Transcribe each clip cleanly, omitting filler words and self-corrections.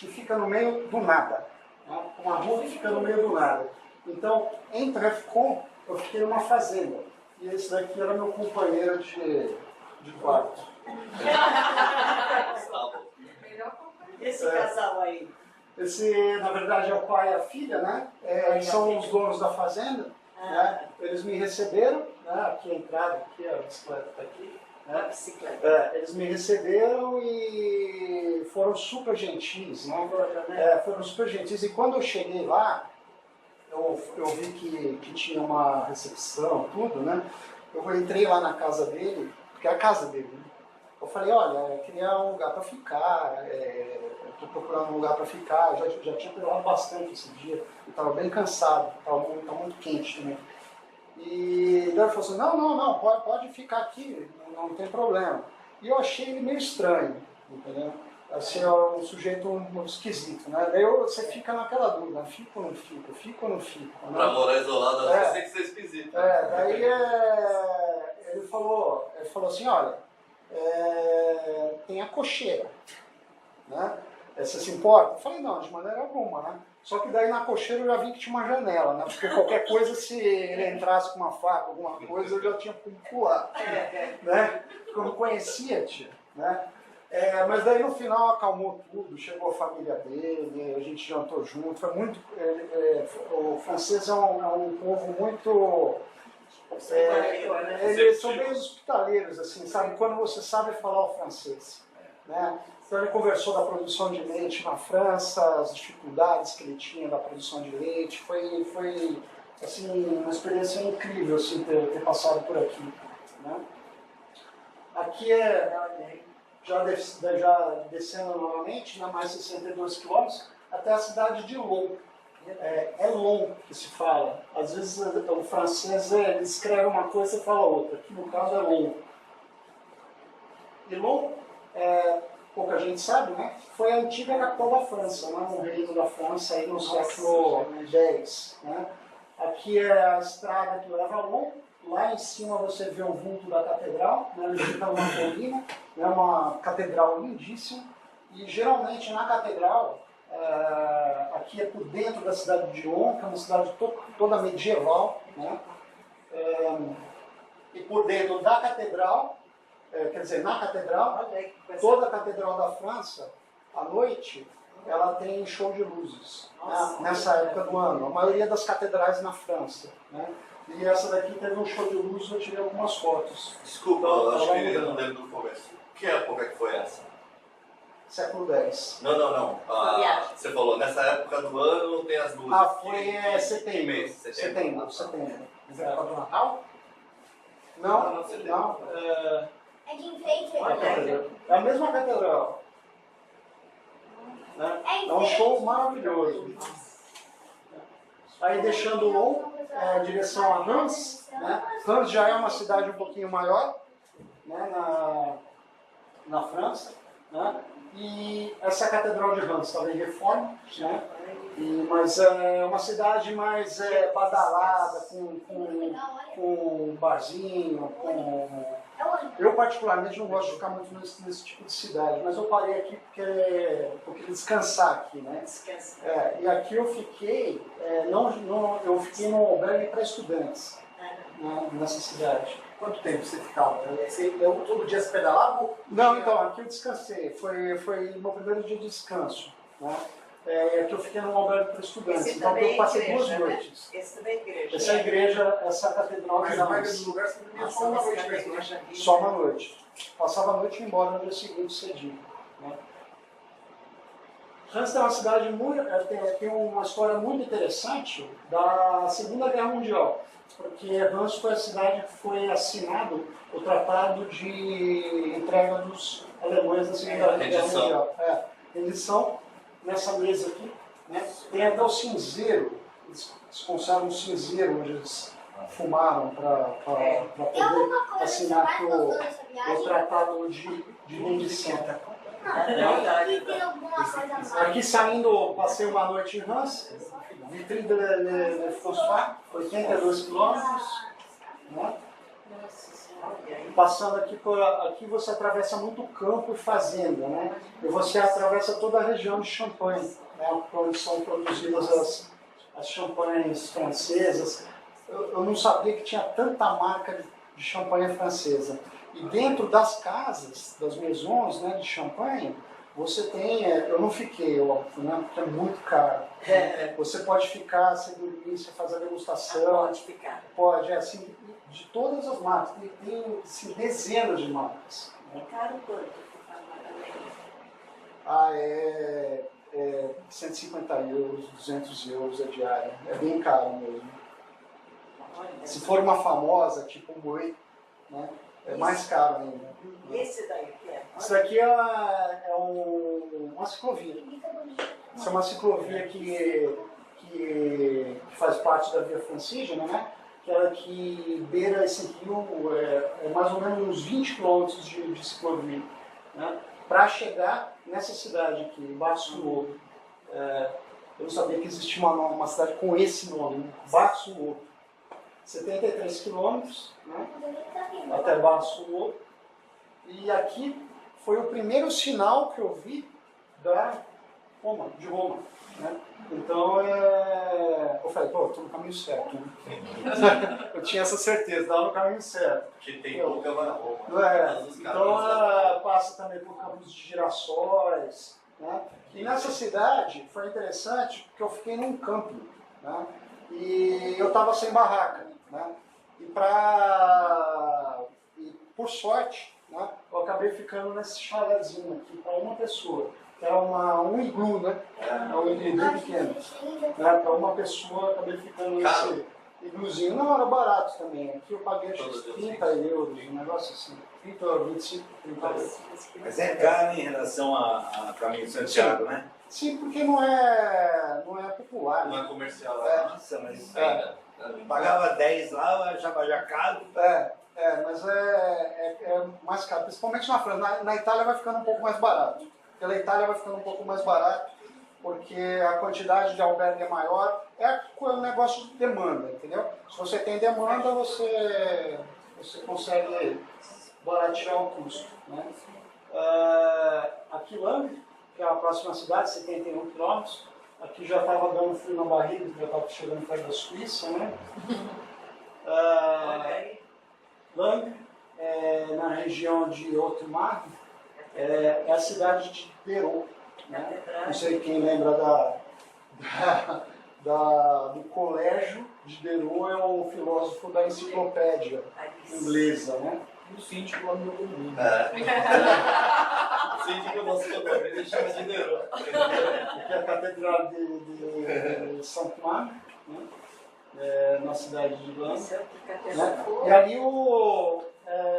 que fica no meio do nada. Né? Uma rua que fica no meio do nada. Então, em Trefcon, eu fiquei numa fazenda. E esse daqui era meu companheiro de quarto. Esse casal aí? Esse, na verdade, é o pai e a filha, né? Eles são os donos da fazenda. Né? Eles me receberam, né? Aqui a entrada, aqui a bicicleta está aqui. Né? A bicicleta. Eles me receberam e foram super gentis, né? Foram super gentis. E quando eu cheguei lá, eu vi que tinha uma recepção, tudo, né? Eu entrei lá na casa dele, porque é a casa dele, né? Eu falei, olha, eu queria um lugar para ficar, eu estou procurando um lugar para ficar, já tinha pedalado bastante esse dia, eu estava bem cansado, estava muito quente também. E daí ele falou assim, não, pode ficar aqui, não tem problema. E eu achei ele meio estranho, entendeu? Assim, é um sujeito esquisito, né? Daí você fica naquela dúvida, fico ou não fico, fico ou não fico. Né? Pra morar isolado, você tem que ser esquisito. Daí ele falou assim, olha, tem a cocheira, né? Você se importa? Eu falei, não, de maneira alguma, né? Só que daí na cocheira eu já vi que tinha uma janela, né? Porque qualquer coisa, se ele entrasse com uma faca, alguma coisa, eu já tinha como pular, né? Porque eu não conhecia, tia, né? Mas daí no final acalmou tudo, chegou a família dele, a gente jantou junto, foi muito... o francês é um povo muito... eles são bem hospitaleiros, assim, sabe? Quando você sabe falar o francês, né? Então ele conversou da produção de leite na França, as dificuldades que ele tinha da produção de leite, foi assim, uma experiência incrível assim, ter passado por aqui, né? Aqui já descendo novamente, mais 62 quilômetros, até a cidade de Lyon. É Lyon que se fala. Às vezes o francês ele escreve uma coisa e fala outra. Aqui no caso é Lyon. E Lyon, pouca gente sabe, né? Foi a antiga capital da França, né? O reino da França aí no século X. Né? Aqui é a estrada que leva a Lyon. Lá em cima você vê o vulto da catedral, né? Ele fica numa colina, é uma catedral lindíssima. E geralmente na catedral, aqui é por dentro da cidade de Lyon, que é uma cidade toda medieval, né? E por dentro da catedral, quer dizer, na catedral, toda a catedral da França, à noite, ela tem show de luzes, né? Nessa época do ano. A maioria das catedrais na França, né? E essa daqui teve um show de luzes, eu tirei algumas fotos. Desculpa, eu acho que eu não lembro do começo. Que época que foi essa? Século X. Não. Você falou, nessa época do ano tem as luzes. Foi setembro. Mês? Setembro. Mas é época do Natal? Não. É de enfeite. É a mesma catedral. Né? É um show maravilhoso. Aí deixando Lyon, direção a Reims. Né? Reims já é uma cidade um pouquinho maior, né? na França. Né? E essa catedral de Reims estava em reforma, né? Mas é uma cidade mais badalada, com barzinho, Eu particularmente não gosto de ficar muito nesse tipo de cidade, mas eu parei aqui porque descansar aqui, né? E aqui eu fiquei, eu fiquei num albergue para estudantes, né, nessa cidade. Quanto tempo você ficava? Todo dia você pedalava? Não, então, aqui eu descansei, foi meu primeiro dia de descanso, né? Aqui eu fiquei num albergue para estudantes, então eu passei 2 noites. Esse também é igreja. Essa igreja, essa catedral de Mas na maioria Reims. dos lugares você dormia só uma noite mesmo, né? Só uma noite. Passava a noite e ia embora no dia seguinte cedinho. Né? Reims é uma cidade tem uma história muito interessante da Segunda Guerra Mundial. Porque Reims foi a cidade que foi assinado o tratado de entrega dos alemães da Segunda Guerra Mundial. Rendição, nessa mesa aqui, né? Tem até o cinzeiro, eles conservam o cinzeiro onde eles fumaram para poder assinar o tratado de rendição. Aqui saindo, passei uma noite em Reims, Vitry de François, 82 quilômetros. Né? Passando aqui aqui você atravessa muito campo e fazenda, né? E você atravessa toda a região de Champagne, né? Onde são produzidas as champanhes francesas. Eu não sabia que tinha tanta marca de champanhe francesa. E dentro das casas, das maisons, né, de champanhe, você tem, eu não fiquei, óbvio, né, porque é muito caro. Você pode ficar, você dormir, você fazer a degustação. Pode ficar. Pode, assim, de todas as marcas. Tem assim, dezenas de marcas. É caro quanto? É 150 euros, 200 euros a diária. É bem caro mesmo. Se for uma famosa, tipo um Boi, né, é mais caro ainda. Esse daí que é? Isso daqui é uma ciclovia. Isso é uma ciclovia que faz parte da Via Francígena, né? Aquela que beira esse rio, é mais ou menos uns 20 quilômetros de ciclovia, né? Para chegar nessa cidade aqui, Barço-Novo. Eu não sabia que existia uma cidade com esse nome, né? Barço-Novo. 73 quilômetros, né? Até Barço-Novo. E aqui foi o primeiro sinal que eu vi de Roma. Né? Então, eu falei, pô, estou no caminho certo. Né? Eu tinha essa certeza, estava no caminho certo. Que tem pouca Roma. Então, passa também por campos de girassóis. Né? E nessa cidade, foi interessante, porque eu fiquei num camping. Né? E eu estava sem barraca. Né? E por sorte, né, eu acabei ficando nesse chalézinho aqui para uma pessoa. Era um iglu, né? Um iglu pequeno. Né? Para uma pessoa, eu acabei ficando nesse igluzinho. Não, era barato também. Aqui eu paguei acho que 30 euros, um negócio assim. 30, 25, 30 euros. Mas é caro em relação a Caminho de Santiago, né? Sim, porque não é popular. Não Né? é comercial. Nossa, mas pagava 10 lá, eu achava já caro. Mas é mais caro, principalmente na França. Na Itália vai ficando um pouco mais barato. Pela Itália vai ficando um pouco mais barato, porque a quantidade de albergue é maior. É um negócio de demanda, entendeu? Se você tem demanda, você consegue baratear o custo. Né? Aqui Langres, que é a próxima cidade, 71 quilômetros. Aqui já estava dando frio na barriga, já estava chegando perto da Suíça, né? Langres, na região de Haute-Marne, é a cidade de Diderot. Né? Não sei quem lembra do colégio de Diderot, é um filósofo da enciclopédia inglesa. Né? E o síndico lá no meu condomínio. O síndico do nosso condomínio, ele chama de Diderot. Aqui é a Catedral de Saint-Marc, né? Na cidade de Langres. Né? E ali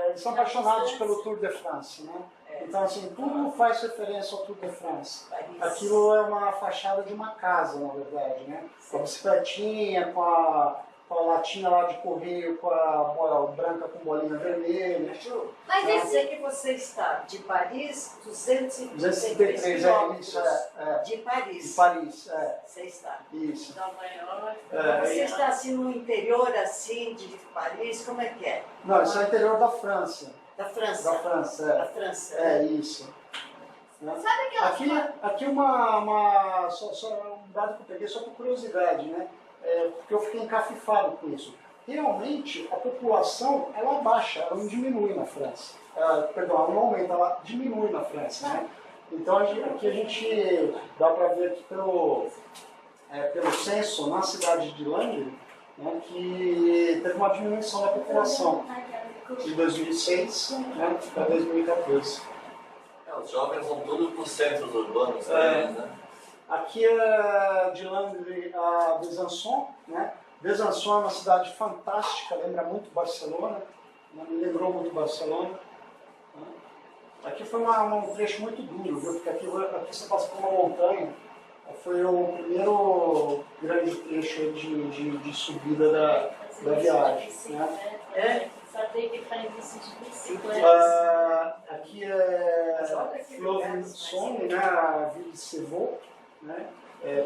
eles são apaixonados pelo Tour de France. Né? Então, assim, tudo faz referência ao Tour de France. Aquilo é uma fachada de uma casa, na verdade. Né? Com a bicicletinha, com a latinha lá de correio, com a bola branca com bolinha vermelha. Mas eu sei que você está de Paris, 253 quilômetros de Paris. De Paris, Você está. Isso. Nova York. Você está assim no interior assim de Paris, como é que é? Não, isso é o interior da França. Da França. Da França, Da França. Isso. Sabe Aqui só um dado que eu peguei só por curiosidade, né? Porque eu fiquei encafifado com isso. Realmente, a população, ela baixa, ela não diminui na França. Ela não aumenta, ela diminui na França. Né? Então, aqui a gente dá para ver aqui pelo censo, na cidade de Langres, né, que teve uma diminuição da população de 2006 né, para 2014. Os jovens vão todos para os centros urbanos. Né? Aqui é de Langres a Besançon, né? Besançon é uma cidade fantástica, lembra muito Barcelona, né? Me lembrou muito Barcelona. Né? Aqui foi um trecho muito duro, viu? Porque aqui você passa por uma montanha, foi o primeiro grande trecho de subida da viagem. Né? Aqui é Fleury-Saône, né? A Ville de Sevaux. Né?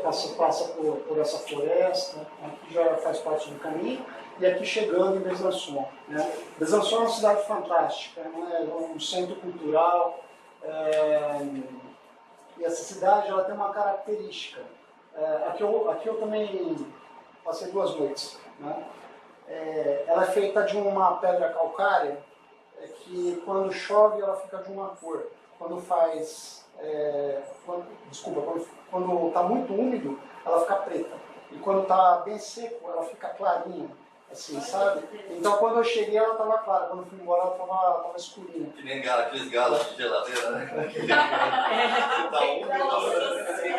Passa por essa floresta, aqui já faz parte do caminho. e aqui chegando em Besançon. Né? Besançon é uma cidade fantástica, né? É um centro cultural, e essa cidade ela tem uma característica. Aqui eu também passei 2 noites. Né? Ela é feita de uma pedra calcária que quando chove ela fica de uma cor. Quando está muito úmido, ela fica preta. E quando está bem seco, ela fica clarinha, assim, sabe? Então quando eu cheguei ela estava clara, quando eu fui embora ela estava escurinha. Que nem aqueles galos de geladeira, né? Tá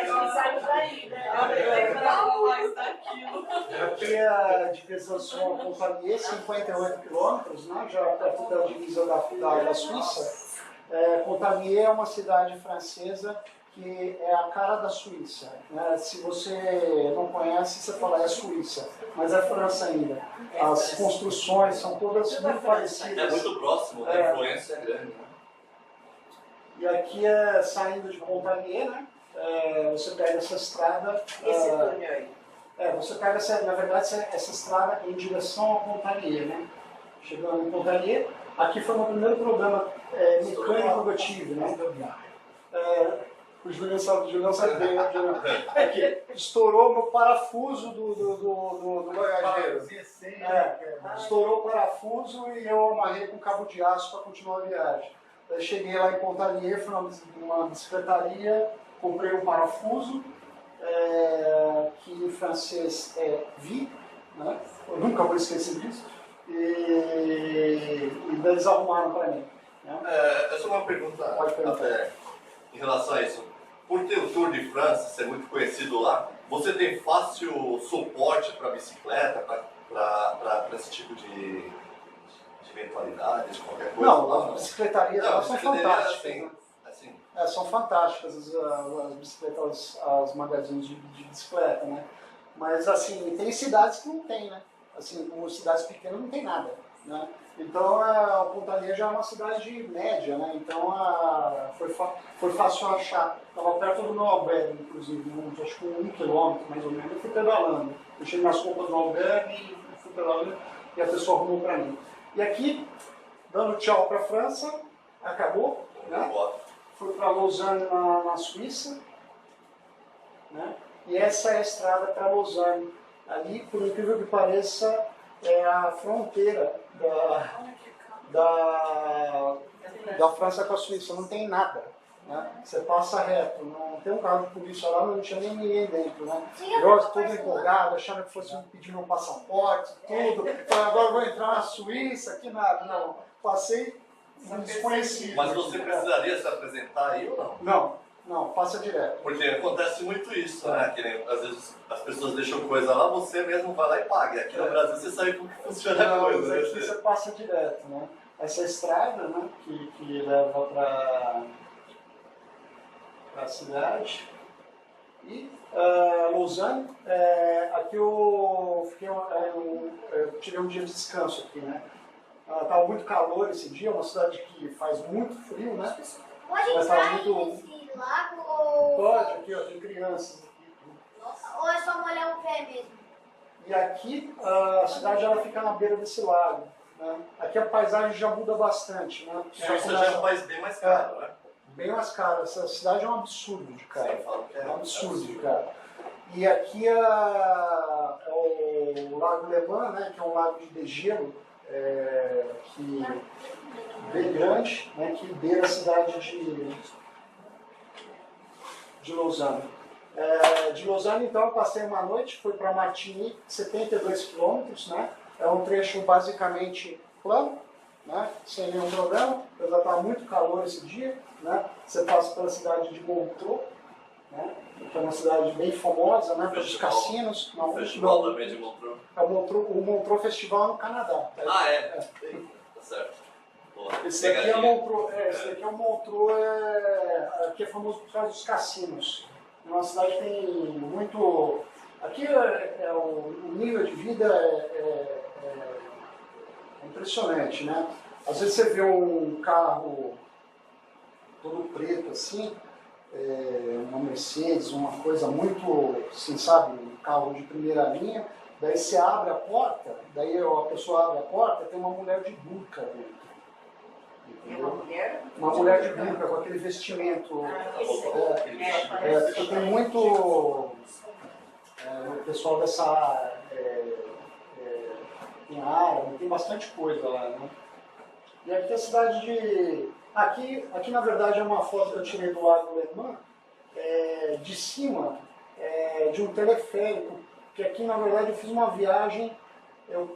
Não sai daí, né? Aqui é de Besançon a Pontarlier, 58 quilômetros, né? Já perto da divisa da Suíça. Pontarlier é uma cidade francesa que é a cara da Suíça. Né? Se você não conhece, você fala é Suíça, mas é França ainda. As construções são todas muito É parecidas. muito próximo, a influência é grande. Né? E aqui saindo de Pontarlier, né? Você pega essa estrada. Esse túnel aí. Você pega, na verdade, essa estrada em direção a Pontarlier, né? Chegando em Pontarlier. Aqui foi o meu primeiro problema mecânico que eu tive, né? O Julião sabe bem, né, Julião? É que estourou meu parafuso do bagageiro. Estourou o parafuso e eu amarrei com cabo de aço para continuar a viagem. Eu cheguei lá em Pontarlier, fui numa bicicletaria, comprei um parafuso, que em francês é vie, né? Eu nunca vou esquecer disso. E eles arrumaram para mim. Né? É só uma pergunta. Pode perguntar. Em relação a isso. Por ter o Tour de France ser muito conhecido lá, você tem fácil suporte para bicicleta, para esse tipo de eventualidades, qualquer coisa? Não, as bicicletarias lá são fantásticas. Assim. São fantásticas as bicicletas, as magazines de bicicleta, né? Mas assim, tem cidades que não tem, né? Assim, como cidades pequenas não tem nada, né? Então a Pontarlier já é uma cidade média, né? Então foi fácil achar. Estava perto do meu albergue, inclusive, acho que 1 quilômetro mais ou menos. Eu fui pedalando. Deixei minhas roupas no albergue e fui pedalando e a pessoa arrumou para mim. E aqui, dando tchau para a França, acabou, né? Fui para Lausanne na Suíça, né? E essa é a estrada para Lausanne. Ali, por incrível que pareça, é a fronteira da França com a Suíça. Não tem nada, né? Você passa reto, não tem um carro de polícia lá, não tinha nem ninguém dentro, né? Eu todo empolgado, achando que fosse pedir meu passaporte, tudo. Falei, agora eu vou entrar na Suíça, que nada. Não, passei desconhecido. Mas você precisaria se apresentar aí ou não? Não, passa direto. Porque acontece muito isso, né? Que nem, às vezes as pessoas deixam coisa lá, você mesmo vai lá e paga. Aqui no Brasil você sabe como que funciona a coisa. Mas aqui você passa direto, né? Essa estrada, né, que leva para a cidade. E Lausanne, aqui eu tirei um dia de descanso aqui, né? Estava muito calor esse dia, uma cidade que faz muito frio, né? Pode Mas entrar muito... nesse lago ou... Pode, aqui ó, tem crianças aqui. Ou é só molhar o pé mesmo? E aqui a cidade ela fica na beira desse lago. Né? Aqui a paisagem já muda bastante. Né? Isso já é um país bem mais caro, né? Bem mais caro. Essa cidade é um absurdo de cara. É um absurdo de cara. E aqui é o Lago Le Mans, né, que é um lago de degelo, que bem grande, né, que beira a cidade de Lausanne. De Lausanne, então, eu passei uma noite, fui para Martigny, 72 quilômetros, né? É um trecho basicamente plano, né? Sem nenhum problema, apesar de estar muito calor esse dia, né? Você passa pela cidade de Montreux, né? Que é uma cidade bem famosa, né? Pelos cassinos. O festival também de Montreux. O Montreux Festival no Canadá. Tá certo. Esse daqui é o Montreux, que é famoso por causa dos cassinos. É uma cidade que tem muito... Aqui o nível de vida é impressionante, né? Às vezes você vê um carro todo preto assim, uma Mercedes, uma coisa muito, assim, sabe, um carro de primeira linha, Daí você abre a porta, daí a pessoa abre a porta, tem uma mulher de burca dentro. E uma mulher? Uma mulher de burca com aquele vestimento. Porque tem muito o pessoal dessa tem árabe, tem bastante coisa lá, né? E aqui a cidade de. Aqui na verdade é uma foto que eu tirei do Lago Lemã, de cima de um teleférico, que aqui na verdade eu fiz uma viagem,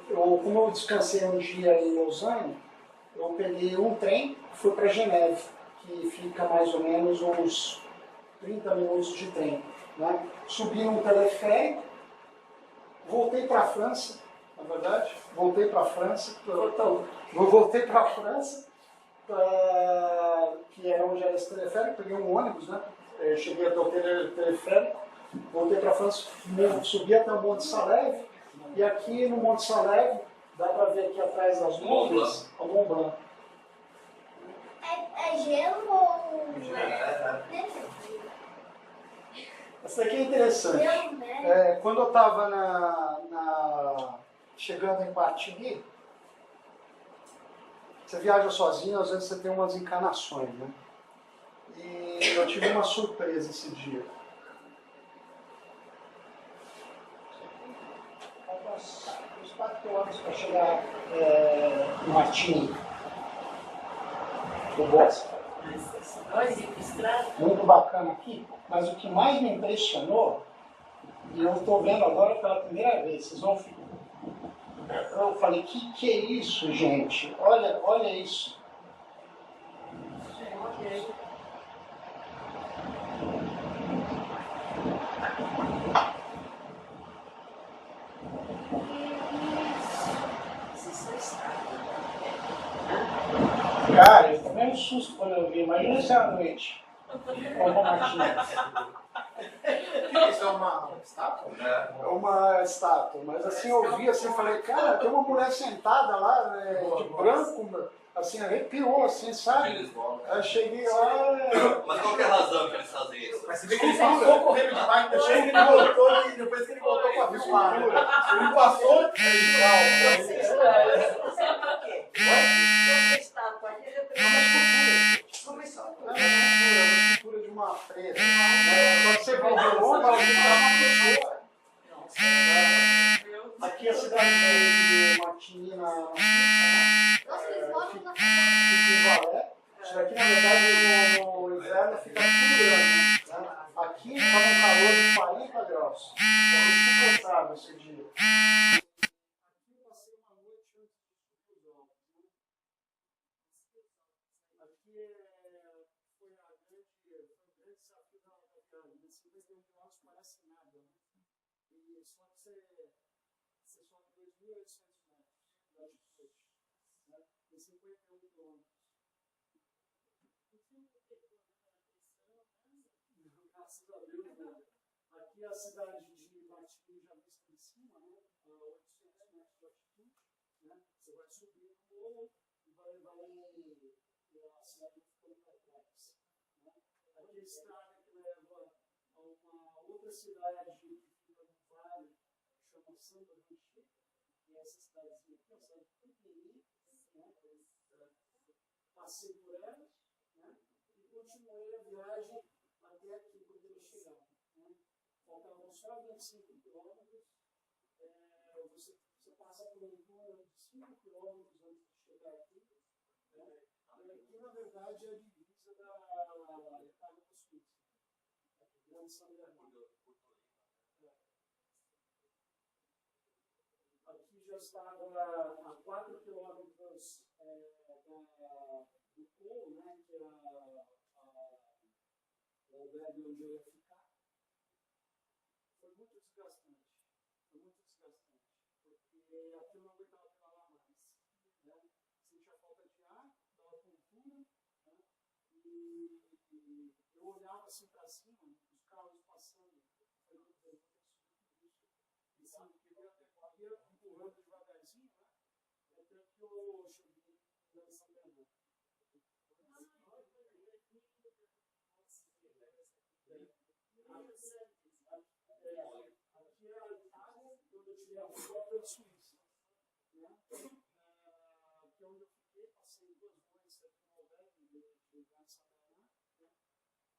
como eu descansei um dia em Lausanne, eu peguei um trem e fui para Geneve, que fica mais ou menos uns 30 minutos de trem. Né? Subi num teleférico, voltei para a França, na verdade, voltei para a França, que era onde era esse teleférico, peguei um ônibus, né? Cheguei até o teleférico, voltei para a França, subi até o Monte Salève, e aqui no Monte Salève, dá para ver aqui atrás das nuvens, o Mont Blanc. É gelo ou... Essa daqui é interessante. Gelo, né? Quando eu estava chegando em Patini, você viaja sozinho, às vezes você tem umas encanações, né? E eu tive uma surpresa esse dia. Uns 4 quilômetros para chegar em Martini, do Bosque. Muito bacana aqui, mas o que mais me impressionou, e eu estou vendo agora pela primeira vez, vocês vão ficar. Eu falei, que é isso, gente? Olha isso. Cara, eu tomei um susto quando eu vi, imagina isso à noite. Como Martins. Isso é uma estátua? É uma estátua, mas assim eu vi assim, falei, cara, tem uma mulher sentada lá, de branco, assim, arrepiou, assim, sabe? Aí cheguei lá. Mas qual que é a razão que eles fazem isso? Mas você vê que ele passou correndo de bike, depois que ele voltou, e depois que ele voltou com a escultura. Ele passou e É uma escultura de uma freira. Só que você vai ver longe, ela tem uma pessoa. Aqui é a cidade de Martini, na Suíça, Nossa, eles moram na fica em Valé. Isso daqui, na verdade, no inverno fica tudo grande. Né? Aqui está um calor de 40 graus. É insuportável esse dia. Aqui eu passei uma noite antes de explosão. Aqui foi o grande desafio da viagem. 51 quilômetros parece nada. E só que você sobe 2.800 metros de altitude. Né? Em 51 quilômetros. Graças a Deus, né? Aqui é a cidade de Martini já vista de cima, né? A 800 metros de altitude. Né? Você vai subir no morro e vai a cidade ficando para trás. Né? Aqui a estrada que leva a uma outra cidade que fica no vale, que chama Santa Lucia, e essa cidadezinha aqui, uma cidade pequenininha, né? Passei por ela, né? E continuei a viagem até aqui, quando ele chegar. Né? Faltavam só 25 quilômetros. Você passa por um túnel de 5 quilômetros antes de chegar aqui. Né? E aqui, na verdade, é a divisa da Itália com a Suíça. Aqui, Grande São Bernardo. Aqui já estava a 4 quilômetros do Polo, né, que era o albergue onde eu ia ficar. Foi muito desgastante. Porque aqui eu não aguentava pedalar mais. Né? Sentia falta de ar, dava tontura. Né? E eu olhava assim para cima, os carros passando. Foi muito isso. E sabe, que eu até ia empurrando devagarzinho, né? Até que eu cheguei em São Bernardo. Aqui é a Itália, quando eu tirei a foto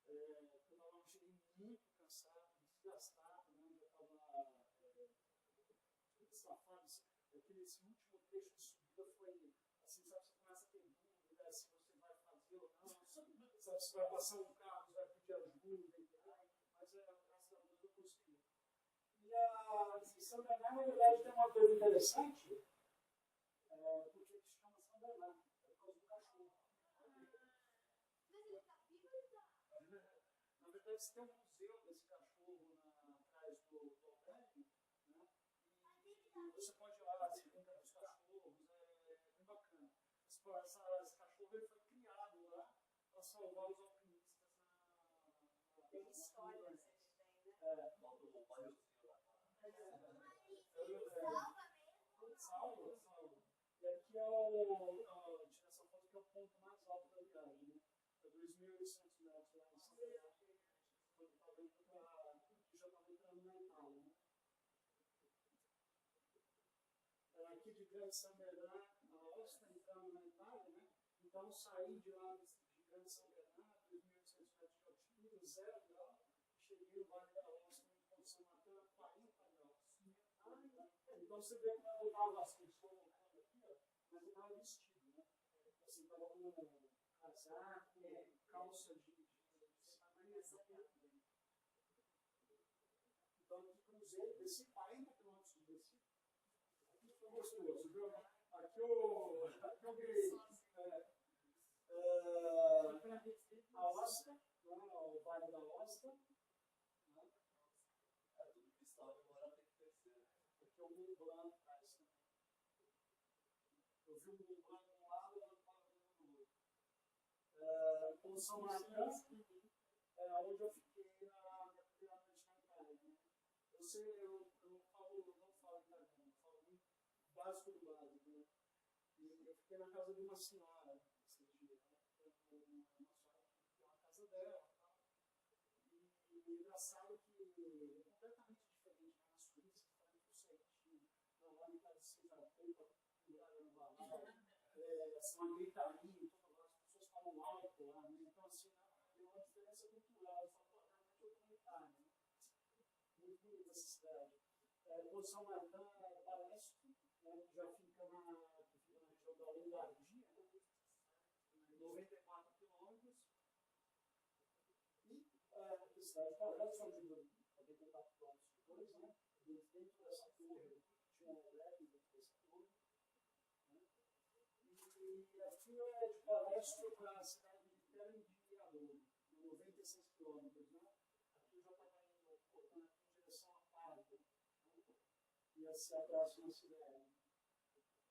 Eu cheguei muito cansado, desgastado, né? Já estava estafado. Esse último trecho de subida foi assim, sabe, você começa a ter dúvida se você vai fazer ou não, sabe, se vai passar um carro, se vai pedir ajuda, mas graças a Deus eu consegui. E a São Bernardo, na verdade, tem uma coisa interessante, porque ele se chama São Bernardo, por causa do cachorro. Mas ele tá vivo ou ele tá? Na verdade, você tem um museu desse cachorro atrás do albergue, né? E você pode ir lá, você brinca com os cachorros, é bem bacana. Esse cachorro ele foi criado lá para salvar os alpinistas Tem história, vocês têm, né? Falta o barrilzinho lá. Salva. E aqui é tira essa foto que é o ponto mais alto da viagem, né? É 2.800 metros lá em São Bernardo. Já estava entrando na Itália, né? Aqui de Grande São Bernardo, a Ostra entrando na Itália, né? Então saí de lá de Grande São Bernardo, 2.800 metros de altitude, 0 graus, cheguei no Vale da Ostra, no Ponto São Mateus, a 40 graus. Então você vê como eu estava assim, estou colocando aqui, ó, mas eu estava vestido, né? Assim, estava com casaco, calça de então aqui cruzei, desci 40 quilômetros de descida. Aqui foi gostoso, viu? Aqui eu ganhei a Ostra, né, o Vale da Ostra. Né? É tudo que sobe, agora tem que descer. Aqui é o Mont Blanc atrás também. Eu vi o Mont Blanc de um lado e o Mont Blanc do outro. Com São Mateus, onde eu fiquei na minha primeira noite na Itália. Né? Eu não falo italiano, eu falo muito básico do básico. Né? E eu fiquei na casa de uma senhora esse dia. Né? Uma senhora que tem uma casa dela. Tá? E engraçado que é completamente diferente. Né? Na Suíça, você faz tudo certinho. Na hora de estar sem a roupa pendurada no balão, uma gritaria, as pessoas falam alto lá. Né? Então, assim, tem uma diferença cultural. Eu falo, realmente eu estou na Itália. Né? Muito bonita essa cidade. O São Martin é Palestra, né, que já fica na região da Lombardia, né, 94 quilômetros. E a cidade de Palestra são de 94 quilômetros depois, né, dentro dessa torre, tinha um albergue dentro dessa torre. Né, e aqui é de Palestra para a cidade de Terni di Adoro, 96 quilômetros. Né, aqui eu já estava cortando aqui em direção à Pádua. Ia ser a próxima cidade.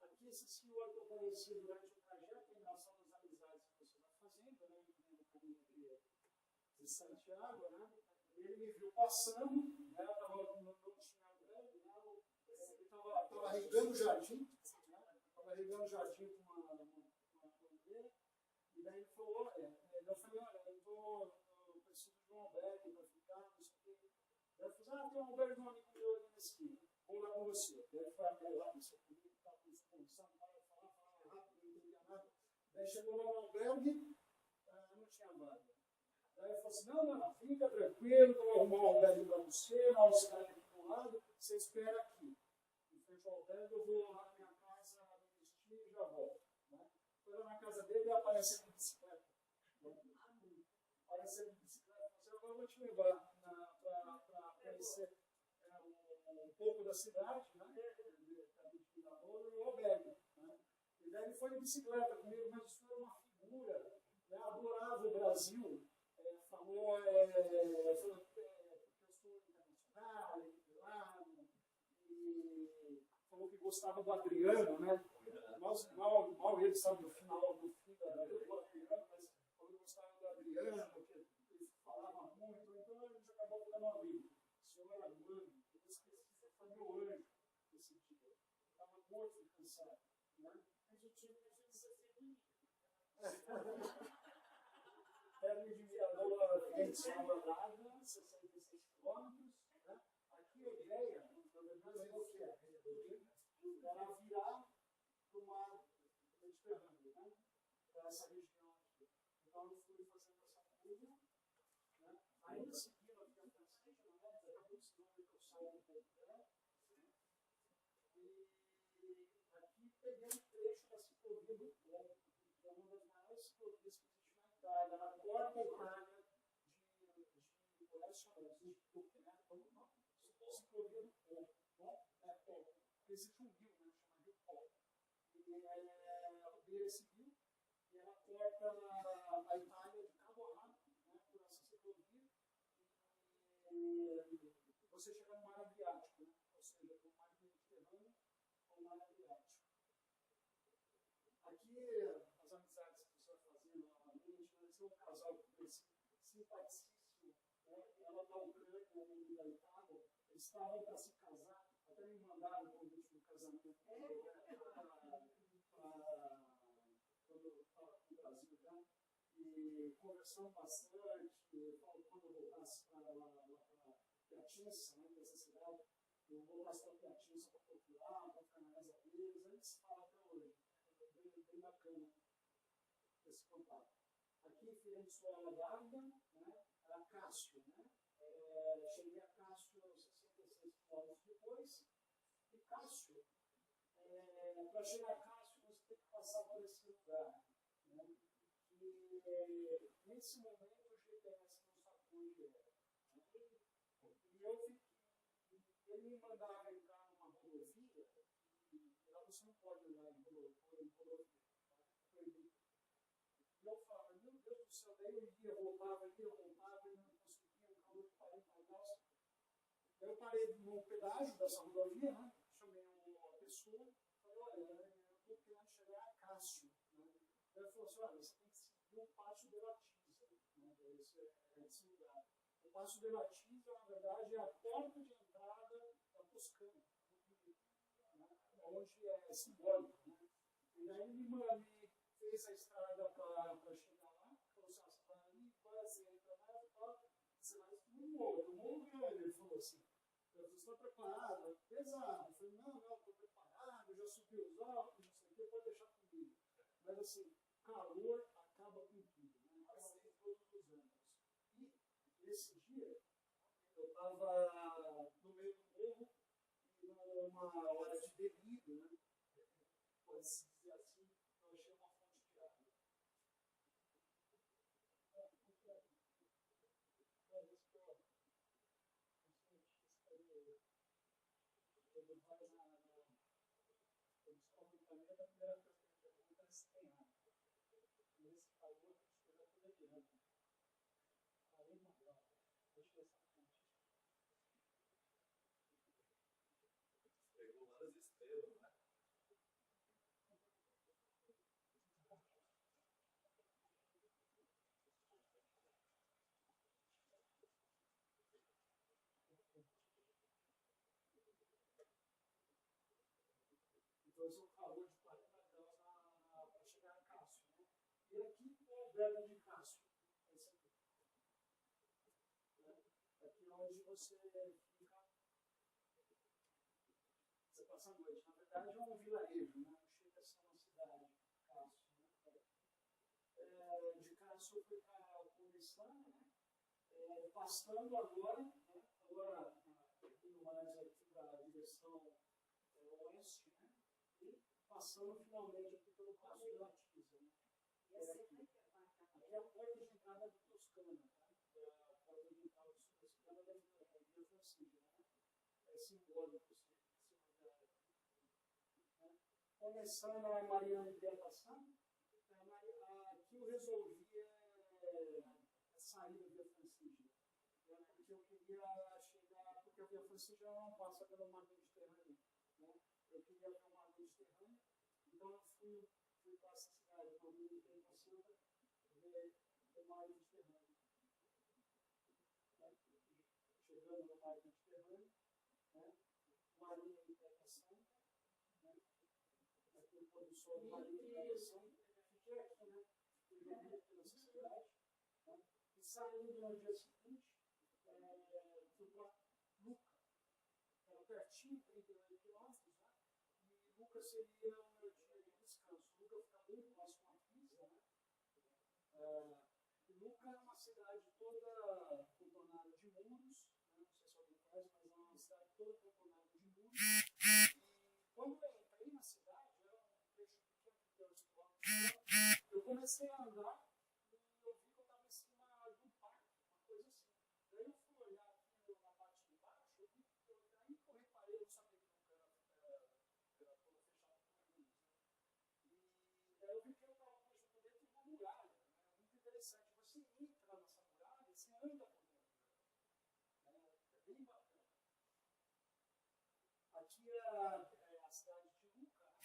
Aqui, esse senhor que eu conheci durante o trajeto, em relação às amizades que você vai fazendo, né, no caminho de Santiago, né, ele me viu passando, né, não tinha grande, né, ele estava regando o jardim, né, estava regando o jardim com uma bandeira, e daí ele falou, eu falei, eu preciso de um albergue para ficar, não sei o quê. Daí eu falei, tem um albergue de um amigo meu ali na esquina. Vamos lá com você. Daí ele foi até lá, não sei o que, estava conversando, falava rápido, não entendia nada. Daí chegou lá no albergue, não tinha vaga. Daí ele falou assim, não, fica tranquilo, que eu vou arrumar um albergue para você, uma cidade aqui do lado, você espera aqui. Em frente ao albergue, eu vou lá na minha casa, me vestir e já volto. Né? Foi lá na casa dele e aparece com bicicleta. Apareceu com bicicleta, eu falei, agora eu vou te levar para conhecer um pouco da cidade, né? E o albergue. Né? E daí ele foi de bicicleta comigo, mas isso era uma figura, né? Adorava o Brasil, falou porque eu sou internacional, e falou que gostava do Adriano, né? Mal ele sabe do final do fim do Adriano, mas falou que gostava do Adriano, porque ele falava muito, então a gente acabou ficando amigo. O senhor era anjo, eu esqueci, foi meu anjo esse dia. Estava morto de cansado. Né? A gente não precisa ser bonito. Terno de Mirador, frente São Bernardo, 66 quilômetros. Né? Aqui a ideia, na verdade, é o que é? Era virar para o mar Mediterrâneo, né? Para essa região aqui. Então eu fui fazendo essa curva peguei um trecho da ciclovia do Polo, que é uma das maiores ciclovias que existe na Itália. Ela corta a Itália de oeste a oeste, né? Ciclovia do Polo. Polo. Existe um rio, né, chamado Rio Polo. E esse rio, e ela corta a Itália de cabo a rabo, né, por essa ciclovia, e você chega no mar Adriático, né, ou seja, do mar Mediterrâneo ao mar Adriático. Aqui, as amizades que você vai fazendo novamente, né, esse é um casal que conheci simpaticíssimo, né, ela da Ucrânia e da Itália, eles estavam para se casar, até me mandaram o convite do casamento quando eu estava no Brasil já, e conversamos bastante, falou quando eu voltasse para Piacenza, né, dessa cidade, eu voltasse para Piacenza para procurar, para ficar na casa deles, eles falam até hoje, bem bacana esse contato. Aqui, Firenze Larga, né, era Cássio, né, cheguei a Cássio 66 quilômetros depois, e Cássio, para chegar a Cássio, você tem que passar por esse lugar. Né? E nesse momento o GPS não sabia onde era. Né? E eu fiquei, ele me mandava entrar numa rodovia, e lá você não pode andar em rodovia. Tá? Proibido. E eu falava, meu Deus do céu, daí eu ia, voltava, e não conseguia, um calor de 40 graus. Eu parei no pedágio dessa rodovia, né? Chamei uma pessoa, falei, olha, eu estou querendo chegar a Cássio. Né? Ele falou assim, olha, você tem que seguir o Passo de Latisa, né? Esse lugar. O Passo de Latisa, na verdade, é a porta de entrada da Toscana, né? Onde é simbólico. Né? E daí ele me fez a estrada para chegar lá, falou assim, você vai ali, quase entra lá, você vai no morro grande, ele falou assim. Você está preparado? Pesado. Eu falei, não, estou preparado, já subi os óculos, não sei o que, pode deixar comigo. Mas assim, calor acaba com tudo, né? Assim, todos os anos. E esse dia, eu estava no meio do morro, e numa hora de delírio, né? Pode-se dizer assim, eu achei uma fonte de água. Ele vai descobre o planeta, a primeira coisa que ele pergunta é se tem água. E esse calor, eu já estou delirando. Parei uma hora, deixei essa fonte. Pegou várias estrelas, né? Então, esse é um calor de 40 graus para chegar a Cássio. Né? E aqui é o albergue de Cássio. Esse aqui. Né? Aqui é onde você fica. Você passa a noite. Na verdade, é um vilarejo, né? Não chega a ser uma cidade, Cássio. Né? De Cássio eu fui para o Kurdistão, né? Passando agora, né? Agora indo mais aqui para a direção oeste, né? E passando finalmente aqui pelo Passo de Latisa. Né? Aqui é a porta de entrada do Toscana, tá? A porta de entrada do Toscana da Via Francígena. Né? É simbólico esse lugar. Né? Começando a Mariana de Libertação, aqui eu resolvi sair da Via Francígena. Porque eu queria chegar, porque a Via Francígena não passa pelo mar Mediterrâneo. Né? Eu queria ver o mar Mediterrâneo, então eu fui para essa cidade, para o Mediterrâneo, ver o mar Mediterrâneo. Né? Chegando no mar Mediterrâneo, né? Marinha de Libertação, né? Aqui o pôr do sol do Marinha de Libertação, fiquei aqui, né? Fui bonito nessa cidade, né? E saindo no dia seguinte, fui para Lucca, era pertinho, 38 quilômetros, né? E Lucca seria o meu dia de descanso. Lucca fica muito próximo a Pisa, né? Lucca é uma cidade toda contornada de muros, né? Não sei se alguém conhece, mas é uma cidade toda contornada de muros. E quando eu entrei na cidade, era comecei a andar e eu vi que eu estava em cima do parque, uma coisa assim. Daí eu fui olhar aqui na parte de baixo, aí que eu reparei, eu não sabia que nunca era todo fechado por luz, né? E daí eu vi que eu estava por dentro de uma muralha, né? Muito interessante. Você entra nessa muralha, você anda por dentro, né? É bem bacana. Aqui é a cidade de Luca, né?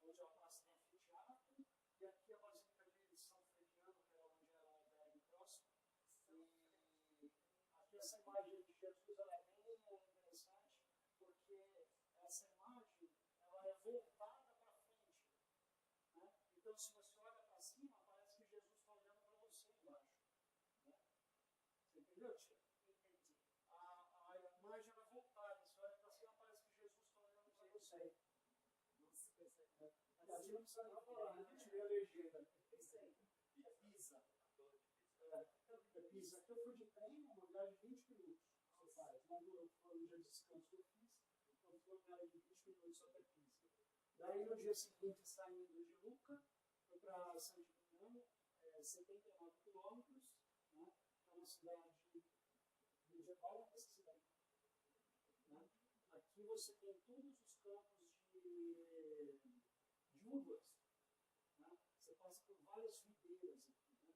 Onde é a praça do anfiteatro, e aqui a Basílica de São Frediano, que era onde era o velho próximo. E aqui essa imagem de Jesus ela é bem interessante, porque essa imagem ela é voltada para frente, né? Então, se você olha para cima, parece que Jesus está olhando para você embaixo, né? Você entendeu, tia? Entendi. A imagem ela é voltada, você olha para cima, parece que Jesus está olhando para você. Nossa, coisa linda. A gente não precisa nem falar, a gente vê a legenda. Isso aí. É Pisa. É Pisa. Aqui eu fui de trem, uma viagem de 20 minutos. Você faz. Quando foi um dia de descanso que eu fiz, então foi uma viagem de 20 minutos até Pisa. Daí no dia seguinte, saindo de Luca, foi para San Gimignano, 79 quilômetros, né? Que é uma cidade medieval, essa cidade. Né? Aqui você tem todos os campos de uvas. Né? Você passa por várias videiras aqui, né?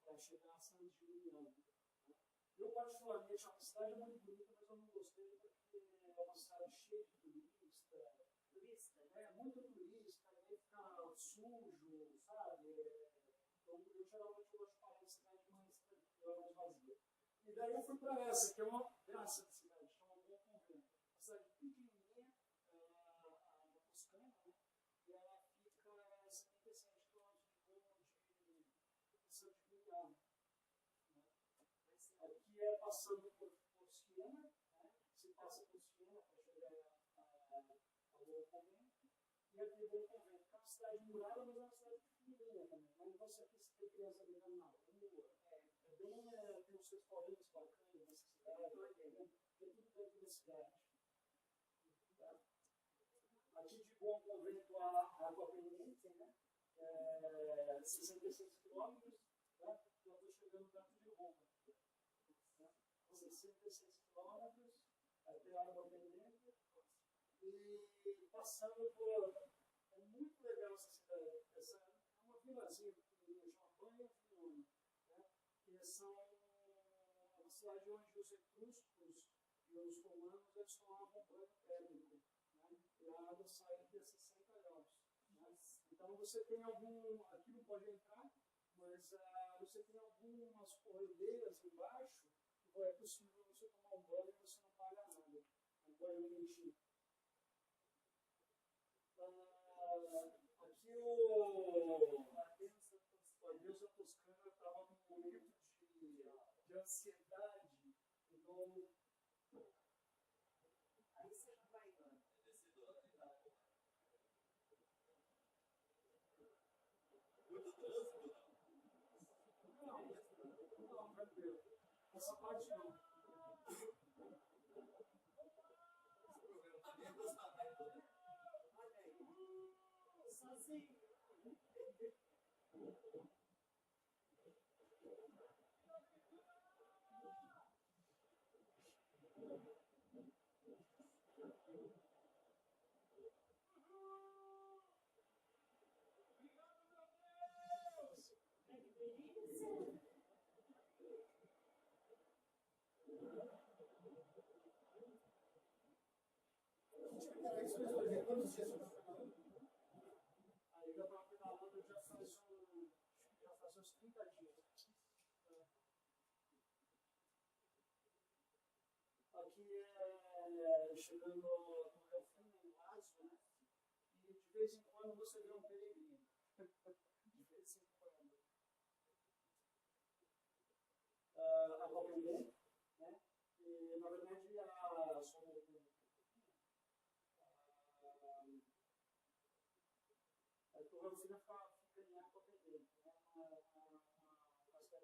Para chegar a San Gimignano. Né? Eu, particularmente, a cidade é muito bonita, mas eu não gostei porque é uma cidade cheia de turista. Turista? É muito turista, aí fica sujo, sabe? Então, eu geralmente gosto de parar em cidade mais tranquila, mais vazia. E daí eu fui para essa, que é uma graça de cidade, chama Bom Convento. Uma cidade pequenininha, na Toscana, né? E ela fica a 77 quilômetros de Roma de San Gimignano. Né? Aqui é passando por Siena, né? Se passa por Siena para chegar ao Bom Convento. E aqui é Bom Convento, que é uma cidade murada, mas é uma cidade pequenininha também. Mas negócio aqui você tem criança brincando na rua. Tem uns restaurantes bacanas nessa cidade, tem tudo dentro da cidade. Tá? Aqui de Bom Convento a Água Pendente, né? 66 quilômetros, né? Já estou chegando perto de Roma. Né? 66 quilômetros até a Água Pendente. E passando por. É muito legal essa cidade. Essa é uma vilazinha pequenininha, chama Banha Vignone. Né? Que são uma cidade onde os etruscos e os romanos eles tomavam banho térmico. Né? E a água sai de 60 graus. Né? Então você tem aqui não pode entrar, mas você tem algumas corredeiras embaixo que é possível você tomar um banho e você não paga nada. Um banho quentinho. Aqui a deusa Toscana estava num momento de ansiedade, então. Aí você não vai indo. Muito trânsito, não? Não, tranquilo. Essa parte não. Esse programa tá bem gostamento, né? Olha aí. Sozinho. Que delícia. Aí eu estava pedalando já faz uns 30 dias. Aqui chegando no Delfim, em Lazo, né? E de vez em quando você vê um peregrino. De vez em quando. A Copenhague, né? E na verdade só um pouquinho. A Torrofina fica em Aquapendente, né? Uma castelo que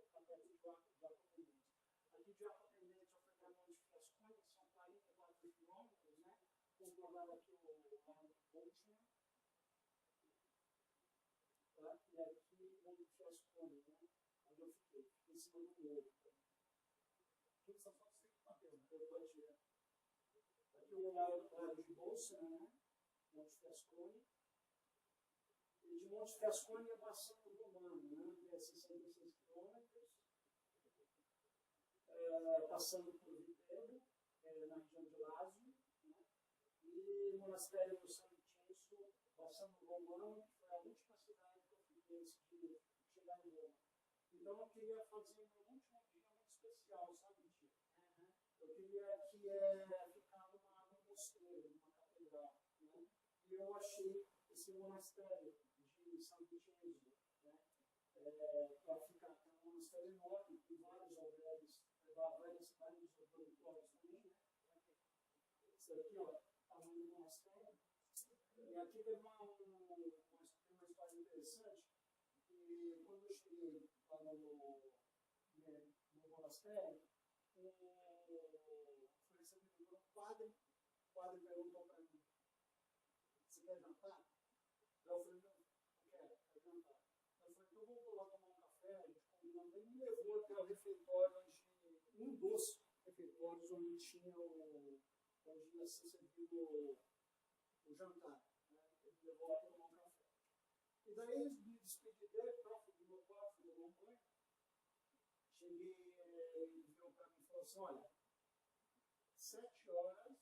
está perto de Aquapendente. Aqui de Aquapendente ao Fernando de Fiasconda são 44 quilômetros, né? Controlado aqui o Ronald Boltzmann. tá? E aqui onde Fiascone, né? Onde eu fiquei em cima do morro. Aqui são só 5 papéis, eu vou tirar. Aqui o horário de bolsa, né? Monte Fiascone. E de Monte Fiascone ia passando o Romano, né? Que é 66 quilômetros. Passando por Viterbo, na região de Lázio, né? E monastério do São Vincenzo, passando o Romano, que foi a última cidade que eu fiquei antes de chegar em Roma. Então eu queria fazer um último dia muito especial, sabe, tio? Eu queria ficar num mosteiro, numa catedral, né? E eu achei esse monastério de São Vincenzo, né? Para ficar, é um monastério enorme, com vários albergues, vários dormitórios também, né? Isso aqui, ó, tamanho do monastério. E aqui tem uma história interessante, que quando eu cheguei lá no monastério, fui recebido por um padre. O padre perguntou para mim: você quer jantar? Eu falei: não, quero jantar. Eu falei: então vamos lá tomar um café. A gente combinando. Ele me levou até o refeitório, um dos refeitórios onde tinha onde ia ser servido o jantar. Né? Ele me levou lá para tomar um café. E daí me despedi dele, fui do meu quarto, fui tomar um banho. Cheguei, ele virou para mim e falou assim: olha, 7 horas,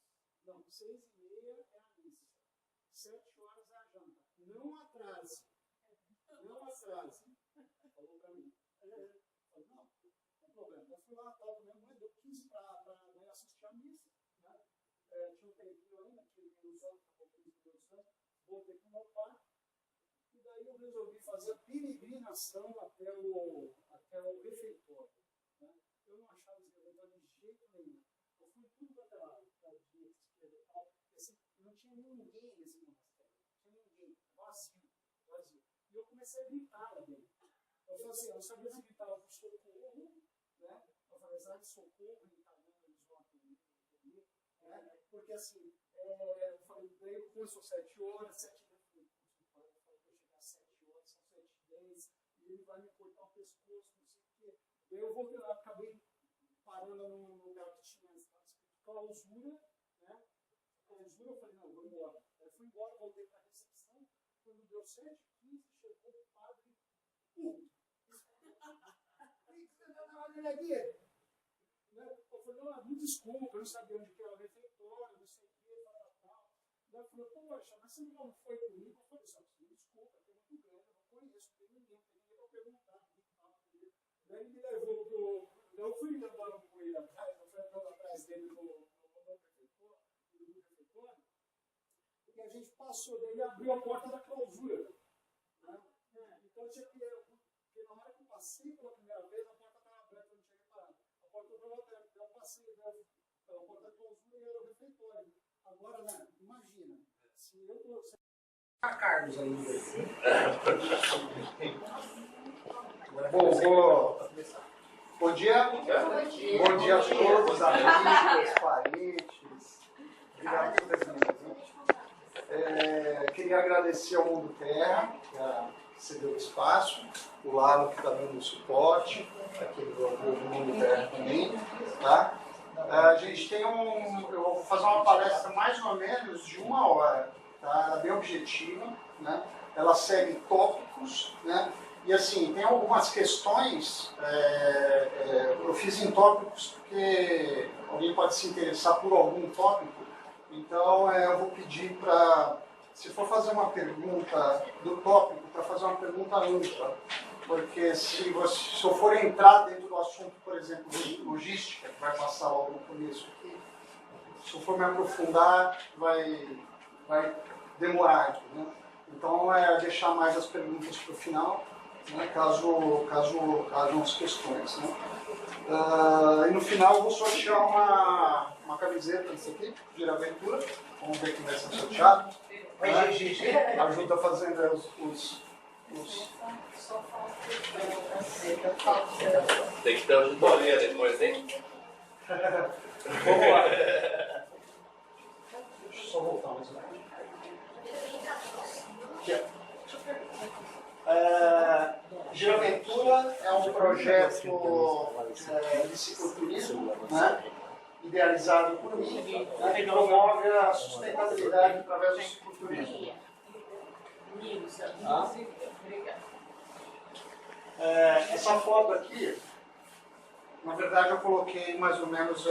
não, 6h30 é a missa, 7 horas é a janta, não atrase, não atrase, falou para mim. Eu falei: não tem problema. Eu fui lá, estava com minha mãe, deu 15 para assistir a missa, né? Tinha um tempinho ainda, que ele vinha usando, acabou 15 minutos antes, voltei com o meu pai, e daí eu resolvi fazer a peregrinação até o refeitório. Né? Eu não achava esse refeitório de jeito nenhum. Eu fui tudo para lá, para a direita, esquerda e tal, assim, não tinha ninguém nesse monastério, não tinha ninguém, vazio, vazio. E eu comecei a gritar lá dentro. Eu falei assim, eu sabia se gritava por socorro, né? Eu falei: será que socorro em italiano eles vão atender? Né? Porque assim, eu falei, daí começou 7 horas, 7h10, eu falei que eu chegar às 7 horas, são 7h10, e ele vai me cortar o pescoço, não sei o quê. Daí eu voltei lá, acabei parando num lugar que tinha escrito clausura, né? Clausura, eu falei: não, vou embora. Aí fui embora, voltei para a recepção, quando deu 7h15, chegou o padre puto. Olha aqui. Eu falei: não, me desculpa, eu não sabia onde que era o refeitório, não sei o que, tal. Daí eu falei: poxa, mas você não foi comigo? Eu falei: só me desculpa, é muito grande, eu não conheço, não tem ninguém para perguntar. Daí ele me levou pro. Eu fui andando com ele atrás, eu fui andando atrás dele no refeitório, e a gente passou, daí ele abriu a porta da clausura. Né? Então eu tinha que. Porque na hora que eu passei pela primeira vez, a porta estava aberta, eu não tinha reparado. A porta estava aberta, eu passei pela porta da clausura e era o refeitório. Agora, né, imagina, se eu trouxe a Carlos ainda. Bom dia. Bom dia a todos, amigos, parentes. Obrigado por ter vindo. Queria agradecer ao Mundo Terra, que cedeu o espaço, o Lalo que está dando suporte, aqui do Mundo Terra também. Tá? A gente tem eu vou fazer uma palestra mais ou menos de 1 hora, tá? Ela é bem objetiva, né? Ela segue tópicos, né? E assim, tem algumas questões, eu fiz em tópicos porque alguém pode se interessar por algum tópico, então eu vou pedir para, se for fazer uma pergunta do tópico, para fazer uma pergunta ampla, porque se eu for entrar dentro do assunto, por exemplo, de logística, que vai passar logo no começo aqui, se eu for me aprofundar, vai demorar aqui, né? Então, deixar mais as perguntas para o final, né, caso hajam as questões. Né? E no final eu vou sortear uma camiseta disso aqui, de aventura. Vamos ver quem vai ser sorteado. Né? Ajuda fazendo os... Tem que ter auditoria depois, hein? Vamos lá. Deixa eu só voltar mais um pouco. né, idealizado por mim, né, que promove a sustentabilidade através do cicloturismo. Tá? Essa foto aqui, na verdade, eu coloquei mais ou menos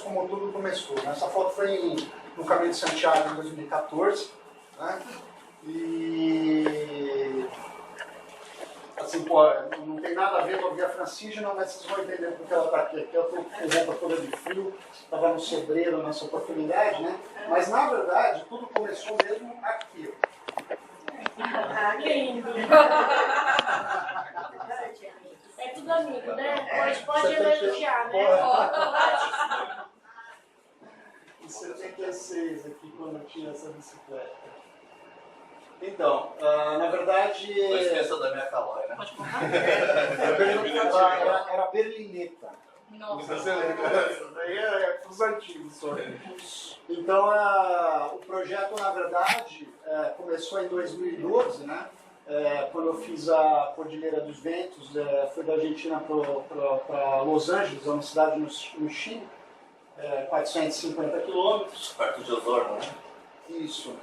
como tudo começou. Né? Essa foto foi no Caminho de Santiago em 2014, né? E assim, pô, não tem nada a ver com a Via Francígena, mas vocês vão entender porque ela está aqui. Aqui eu estou com roupa toda de frio, estava no Cebreiro nessa oportunidade, né? Mas na verdade, tudo começou mesmo aqui. Ah, que lindo. É tudo amigo, né? Pode elogiar, né? Em 76, aqui, quando eu tinha essa bicicleta. Então, na verdade... Não esqueça da minha calói, né? Pode contar? Era berlineta. Nossa. Você lembra? Isso daí é os antigos só. Então, o projeto, na verdade, começou em 2012, né? Quando eu fiz a Cordilheira dos Ventos, fui da Argentina para Los Angeles, uma cidade no Chile, 450 quilômetros. Perto de Osorno, né? Isso.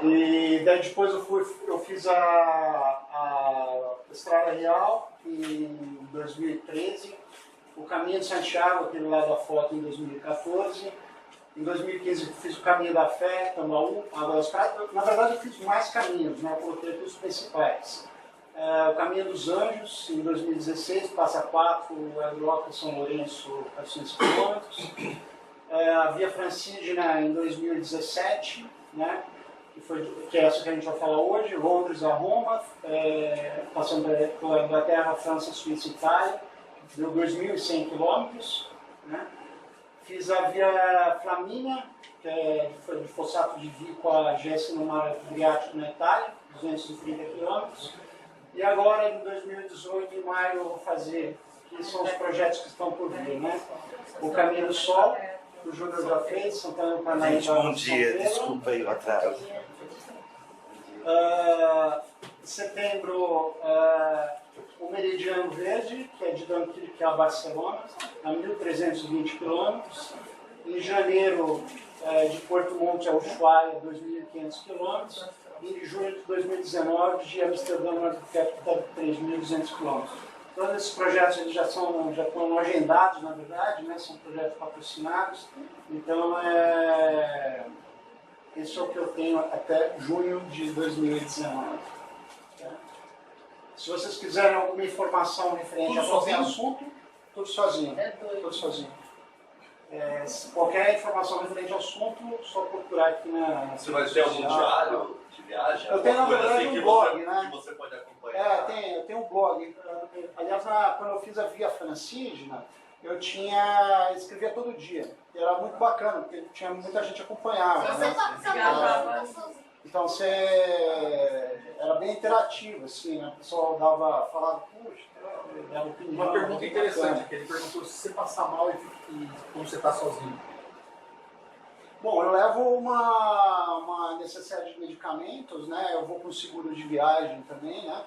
E daí depois eu fiz a Estrada Real em 2013, o Caminho de Santiago, aquele lá da foto, em 2014. Em 2015 eu fiz o Caminho da Fé, Tambaú, Água das Pratas. Na verdade eu fiz mais caminhos, né? Eu coloquei aqui os principais. O Caminho dos Anjos, em 2016, Passa 4, Euroca, São Lourenço, 400 km. A Via Francígena em 2017, né? Que é essa que a gente vai falar hoje, Londres a Roma, passando pela Inglaterra, França, Suíça e Itália, deu 2.100 km. Né? Fiz a Via Flaminia, que foi de Fossato de Vico a Gesse no Mar Adriático na Itália, 230 km. E agora, em 2018, em maio, eu vou fazer, que são os projetos que estão por vir, né? O Caminho do Sol, o Júnior já fez, Santana do Parnaíba. Gente, bom dia, desculpa aí o atraso. Em setembro, o Meridiano Verde, que é de Dunkirk a Barcelona, a 1.320 km. Em janeiro, de Porto Monte a Ushuaia, 2.500 km. E em julho de 2019, de Amsterdã a Capital, 3.200 km. Todos esses projetos eles já estão agendados, na verdade, né? São projetos patrocinados. Então, esse é o que eu tenho até junho de 2019. Tá? Se vocês quiserem alguma informação referente a qualquer assunto, tudo sozinho. Tudo sozinho. Qualquer informação referente ao assunto, só procurar aqui na... Você vai ter algum diário de viagem? Eu tenho, na verdade, um blog, né? Que você pode acompanhar. Eu tenho um blog. Aliás, quando eu fiz a Via Francígena, eu escrevia todo dia. E era muito bacana, porque tinha muita gente acompanhava. Né? Então era bem interativo, assim, né? O pessoal falava, puxa, dava opinião. Uma pergunta interessante, que ele perguntou se você passar mal e como você está sozinho. Bom, eu levo uma necessidade de medicamentos, né? Eu vou com seguro de viagem também, né?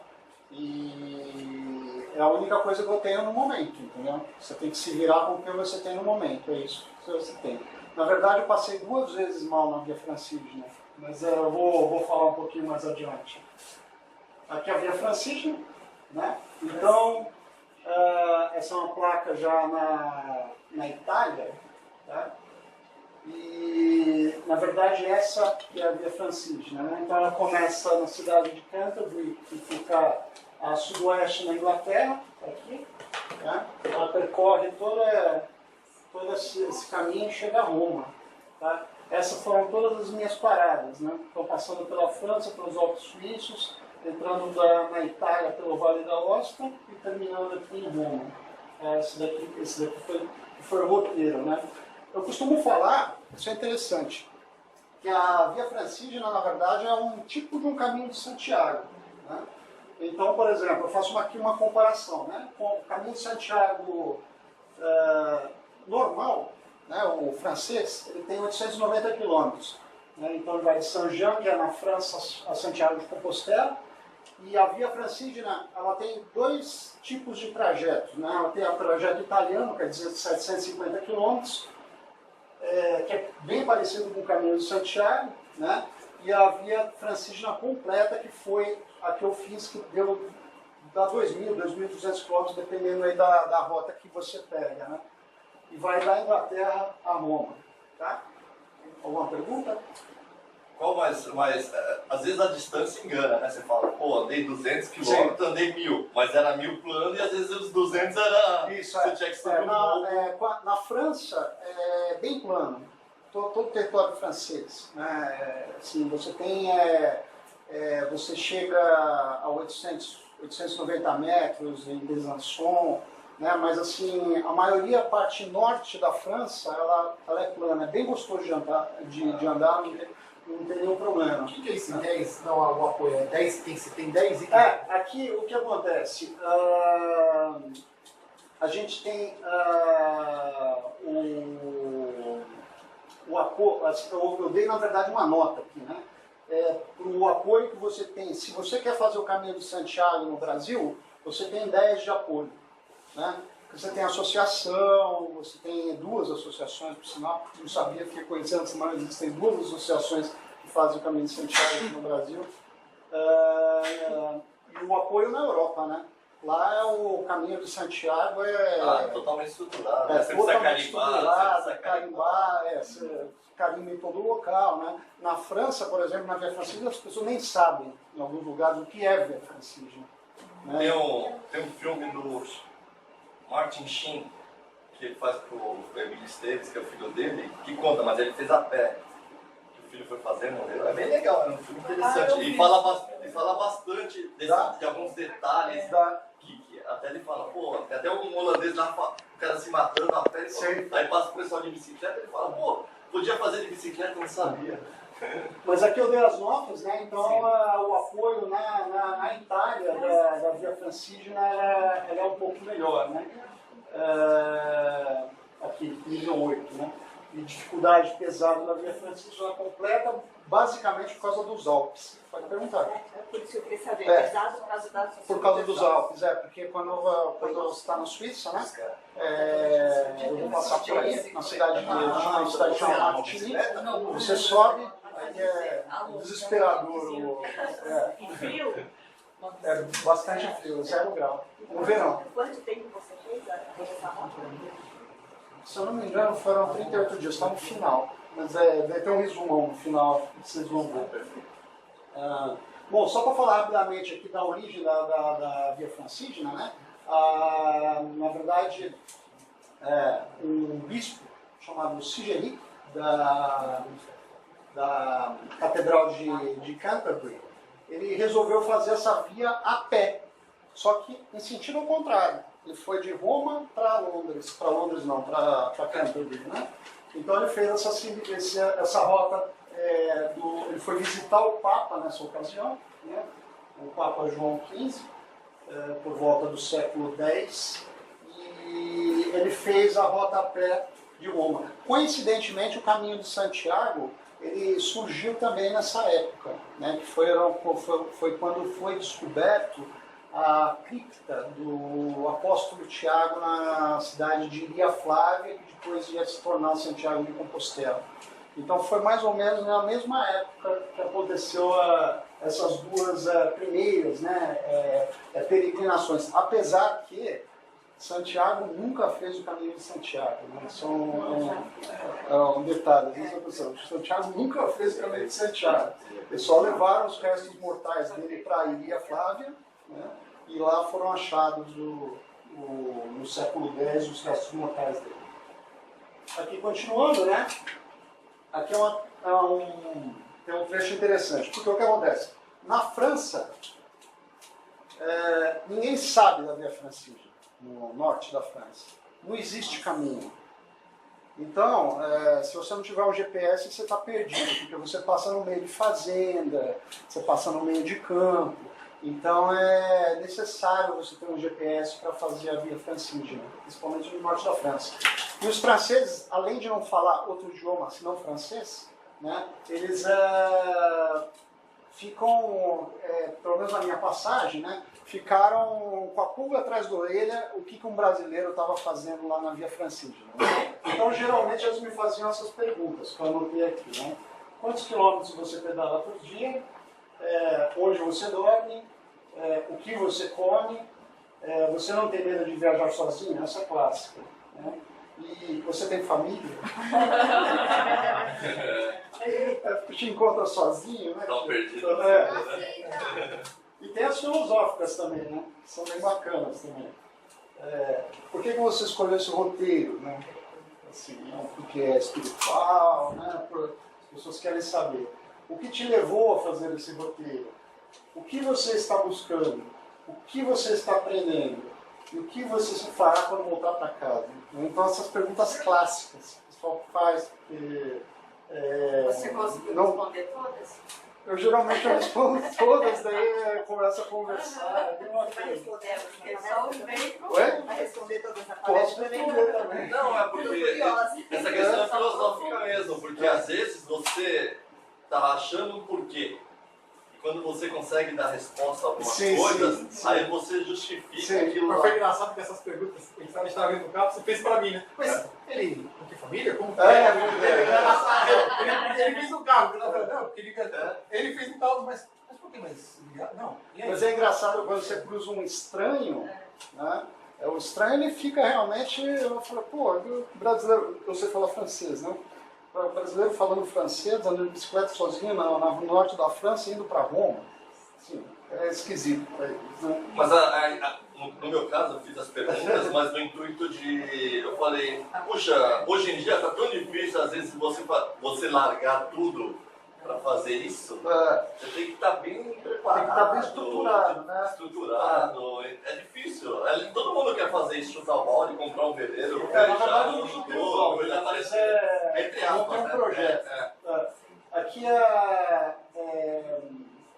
E é a única coisa que eu tenho no momento, entendeu? Você tem que se virar com o que você tem no momento, é isso que você tem. Na verdade, eu passei 2 vezes mal na Via Francígena, mas eu vou falar um pouquinho mais adiante. Aqui é a Via Francígena, né? Então, essa é uma placa já na Itália, tá? E, na verdade, essa é a Via Francígena, né? Então, ela começa na cidade de Canterbury, que fica a sudoeste na Inglaterra, aqui, tá? Ela percorre todo esse caminho e chega a Roma, tá? Essas foram todas as minhas paradas, né? Estou passando pela França, pelos Alpes Suíços, entrando na Itália pelo Vale da Aosta e terminando aqui em Roma. Esse daqui foi o roteiro, né? Eu costumo falar, isso é interessante, que a Via Francígena, na verdade, é um tipo de um caminho de Santiago, né? Então, por exemplo, eu faço aqui uma comparação, né? Com o caminho de Santiago normal, né? O francês, ele tem 890 quilômetros. Né? Então, ele vai de Saint-Jean, que é na França, a Santiago de Compostela, E a Via Francigena, ela tem dois tipos de trajetos, né? Ela tem o trajeto italiano, quer dizer, 750 quilômetros, que é bem parecido com o Caminho de Santiago, né? E a Via Francigena completa, que foi a que eu fiz, que deu dá 2.000, 2.200 quilômetros, dependendo aí da rota que você pega, né? E vai da Inglaterra a Roma, tá? Alguma pergunta? Qual mais às vezes a distância engana, né? Você fala, pô, andei 200 quilômetros, andei 1.000, mas era 1.000 plano e às vezes os 200 era... Isso, você tinha que subir um pouco. na França é bem plano, todo o território francês, né? Assim, você tem, você chega a 890 metros em Besançon, né? Mas assim, a maioria, a parte norte da França, ela é plana, é bem gostoso de andar, não tem nenhum problema. O que é esse 10? Não, o apoio é 10, tem 10 e que... Aqui o que acontece? A gente tem o apoio, eu dei na verdade uma nota aqui, né? Para o apoio que você tem, se você quer fazer o Caminho de Santiago no Brasil, você tem 10 de apoio, né? Você tem associação, você tem duas associações, por sinal, não sabia, fiquei conhecendo essa semana, existem duas associações que fazem o Caminho de Santiago aqui no Brasil. E o apoio na Europa, né? Lá o Caminho de Santiago totalmente estruturado, é você precisa carimbar, você carimba em todo o local, né? Na França, por exemplo, na Via Francigena, as pessoas nem sabem, em alguns lugares, o que é Via Francigena. Né? Tem um filme do Martin Sheen, que ele faz pro Emílio Esteves, que é o filho dele, que conta, mas ele fez a pé. Que o filho foi fazendo, é bem legal, é um filme interessante. E fala bastante de alguns detalhes, que até ele fala, pô, tem até um holandês lá, o cara se matando a pé, aí passa o pessoal de bicicleta, ele fala, pô, podia fazer de bicicleta, não sabia. Mas aqui eu dei as notas, né? Então o apoio na Itália da Via Francigena ela é um pouco melhor, né? Aqui, nível 8, né? E dificuldade pesada da Via Francigena completa, basicamente por causa dos Alpes. Pode perguntar. Por isso que eu queria saber, pesado por causa dos Alpes, porque quando você está na Suíça, né? Eu vou passar por aí, na cidade chamada Montigny, você sobe. Aí é desesperador. E frio? É bastante frio, 0 grau. No verão. Quanto tempo você fez essa rota? Se eu não me engano, foram 38 dias, está no final. Mas vai ter um resumão no final, vocês vão ver. Bom, só para falar rapidamente aqui da origem da Via Francigena, né? Na verdade, um bispo chamado Sigeric, da Catedral de Canterbury, ele resolveu fazer essa via a pé, só que em sentido ao contrário. Ele foi de Roma para Londres, para Canterbury, né? Então ele fez essa rota, ele foi visitar o Papa nessa ocasião, né? O Papa João XV, por volta do século X, e ele fez a rota a pé de Roma. Coincidentemente, o Caminho de Santiago ele surgiu também nessa época, né? Que foi quando foi descoberto a cripta do apóstolo Tiago na cidade de Iria Flávia, que depois ia se tornar Santiago de Compostela. Então foi mais ou menos na mesma época que aconteceu essas duas primeiras, né, peregrinações. Apesar que Santiago nunca fez o Caminho de Santiago, né? Isso é um detalhe. Santiago nunca fez o Caminho de Santiago. Eles só levaram os restos mortais dele para Iria Flávia, né? E lá foram achados no século X os restos mortais dele. Aqui continuando, né? Aqui tem um trecho interessante, porque o que acontece? Na França, ninguém sabe da Via Francigena. No norte da França. Não existe caminho. Então, se você não tiver um GPS, você está perdido, porque você passa no meio de fazenda, você passa no meio de campo. Então, é necessário você ter um GPS para fazer a Via Francigena, principalmente no norte da França. E os franceses, além de não falar outro idioma senão francês, né, eles ficam, pelo menos na minha passagem, né, ficaram com a pulga atrás da orelha o que um brasileiro estava fazendo lá na Via Francígena. Né? Então, geralmente, eles me faziam essas perguntas, que eu anotei aqui. Né? Quantos quilômetros você pedala por dia? Onde você dorme? O que você come? Você não tem medo de viajar sozinho? Essa é clássica. Né? E você tem família? Te encontra sozinho, né? Estão perdidos. E tem as filosóficas também, né? Que são bem bacanas também. Por que você escolheu esse roteiro, né? Assim, porque é espiritual, né? As pessoas querem saber. O que te levou a fazer esse roteiro? O que você está buscando? O que você está aprendendo? E o que você fará quando voltar para casa? Então, essas perguntas clássicas que o pessoal faz, porque... Você conseguiu responder todas? Eu geralmente respondo todas, daí começa a conversar. Vai responder só o e-mail. Oi? Vai responder todas as Posso palestras. responder também. Não, é porque Curiosa. essa questão é filosófica mesmo, porque às vezes você tá achando um porquê. E quando você consegue dar resposta a algumas coisas, aí você justifica aquilo Mas lá. foi engraçado que essas perguntas, a gente estava vendo no carro, você fez pra mim, né? Mas ele tem família? Como que ele fez no carro. Não, porque ele fez no carro, mas por que mais? Não. Mas é engraçado quando você cruza um estranho, né? O estranho ele fica realmente, eu falo, pô, o brasileiro, eu sei falar francês, né? O brasileiro falando francês, andando de bicicleta sozinho no norte da França, indo para Roma. Assim, é esquisito para eles, né? Mas no meu caso eu fiz as perguntas, mas no intuito de... Eu falei, puxa, hoje em dia tá tão difícil às vezes você largar tudo para fazer isso. Você tem que estar bem preparado. Tem que estar bem estruturado, né? Estruturado. É difícil. Todo mundo quer fazer isso, chutar o balde, comprar um veleiro, Na verdade, não chutei o balde, coisa mas parecida. Entre não aspas, tem um né? projeto. Aqui,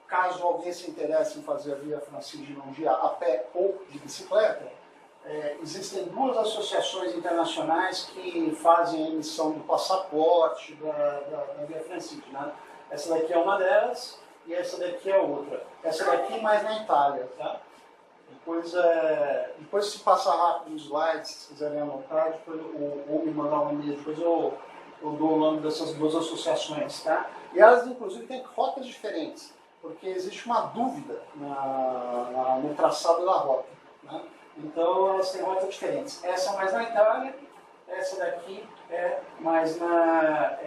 caso alguém se interesse em fazer a Via Francígena um dia a pé ou de bicicleta, existem duas associações internacionais que fazem a emissão do passaporte da Via Francígena. Né? Essa daqui é uma delas e essa daqui é outra. Essa daqui mais na Itália. Tá? Depois se passar rápido os slides, se quiserem anotar, depois ou me mandar um e-mail, depois eu dou o nome dessas duas associações. Tá? E elas, inclusive, têm rotas diferentes, porque existe uma dúvida no traçado da rota. Né? Então, elas têm rotas diferentes. Essa é mais na Itália, essa daqui é mais na...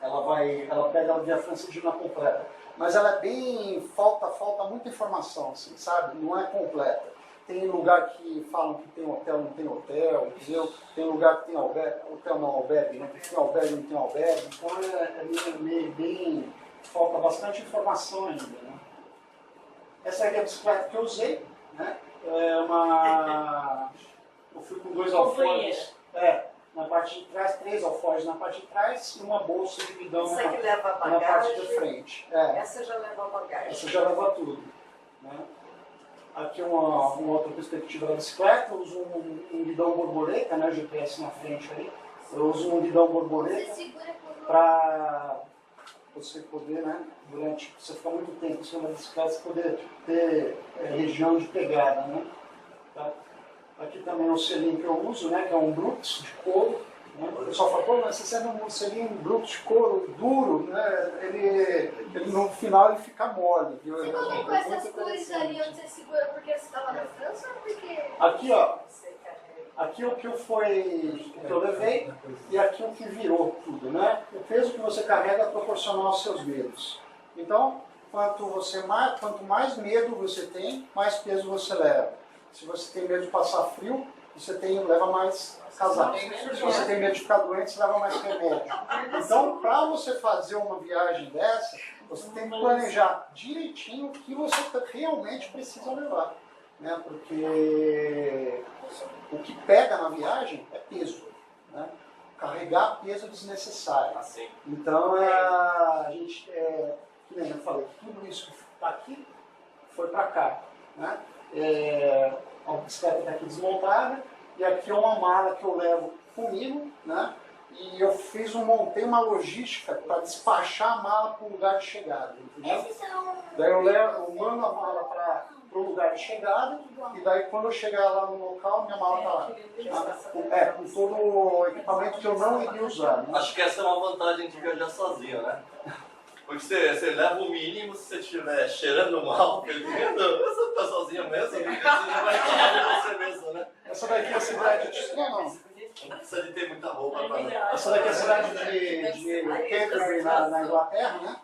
ela pega a Via Francígena completa. Mas ela é bem... Falta muita informação, assim, sabe? Não é completa. Tem lugar que falam que tem hotel, não tem hotel, entendeu? Tem lugar que tem albergue, hotel não albergue, né? Que tem albergue, não tem albergue. Então, bem... Falta bastante informação ainda, né? Essa aqui é a bicicleta que eu usei, né? Eu fui com 2 alforjes. Na parte de trás, 3 alforjes na parte de trás e uma bolsa de bidão Essa que leva a na parte bagagem. de frente. Essa já leva a bagagem. Essa já leva tudo. Né? Aqui uma outra perspectiva da bicicleta. Eu uso um guidão borboleta, né? GPS na frente aí. Eu uso um guidão borboleta para você poder, né? Você ficar muito tempo em cima da bicicleta, você poder ter região de pegada, né? Tá? Aqui também é um selim que eu uso, né? Que é um Brooks de couro. Né? O pessoal fala, pô, mas você serve um selim Brooks de couro duro, né? Ele no final ele fica mole. Viu? Você colocou essas cores ali onde você segura porque você estava na França ou porque... Aqui, ó. Aqui o que eu levei e aqui o que virou tudo, né? O peso que você carrega é proporcional aos seus medos. Então, quanto mais medo você tem, mais peso você leva. Se você tem medo de passar frio, você leva mais casaco. Se você tem medo de ficar doente, você leva mais remédio. Então, para você fazer uma viagem dessa, você tem que planejar direitinho o que você realmente precisa levar. Né? Porque o que pega na viagem é peso. Né? Carregar peso desnecessário. Assim. Então, a gente, que nem eu falei, tudo isso que está aqui foi para cá. Né? A bicicleta está aqui desmontada e aqui é uma mala que eu levo comigo, né? e eu montei uma logística para despachar a mala para o lugar de chegada, entendeu? Esses são. Daí eu mando a mala para o lugar de chegada, e daí quando eu chegar lá no local, minha mala está lá. Com todo o equipamento que eu não iria usar. Né? Acho que essa é uma vantagem de viajar sozinho, né? Porque você leva o mínimo se você estiver cheirando mal, perdendo, você tá sozinho mesmo, porque você já vai falar de você mesmo, né? Essa daqui é a cidade de... Não. Não precisa de ter muita roupa pra... Essa daqui é a cidade de Canterbury, na Inglaterra, né?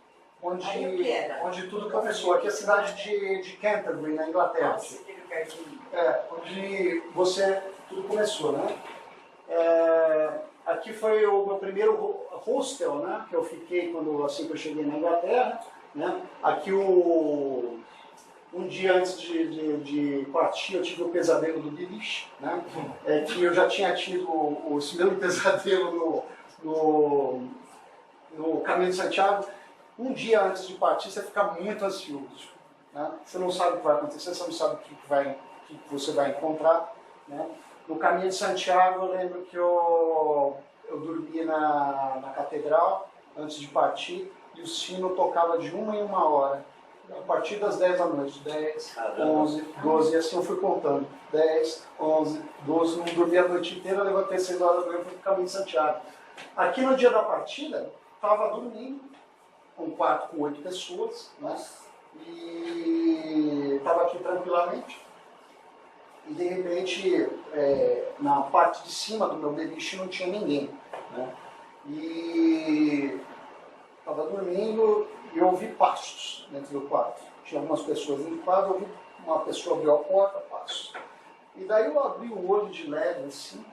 Onde tudo começou. Aqui é a cidade de Canterbury, na Inglaterra. Onde tudo começou, né? Aqui foi o meu primeiro hostel, né? Que eu fiquei assim que eu cheguei na Inglaterra, né? Aqui um dia antes de partir, eu tive o pesadelo do beliche, né? Que eu já tinha tido esse mesmo pesadelo no Caminho de Santiago. Um dia antes de partir, você fica muito ansioso, né? Você não sabe o que vai acontecer, você não sabe o que você vai encontrar, né? No Caminho de Santiago, eu lembro que eu dormi na catedral antes de partir, e o sino tocava de 1 em 1 hora. A partir das 10 da noite, 10, 11, 12, e assim eu fui contando. 10, 11, 12, não dormi a noite inteira, levantei 6 horas da manhã e fui para o Caminho de Santiago. Aqui no dia da partida, estava dormindo, um quarto com 8 pessoas, né? E estava aqui tranquilamente. E de repente, na parte de cima do meu beliche não tinha ninguém, né? E estava dormindo e eu ouvi passos dentro do quarto. Tinha algumas pessoas dentro do quarto, eu ouvi uma pessoa abrir a porta, passos. E daí eu abri o olho de leve assim,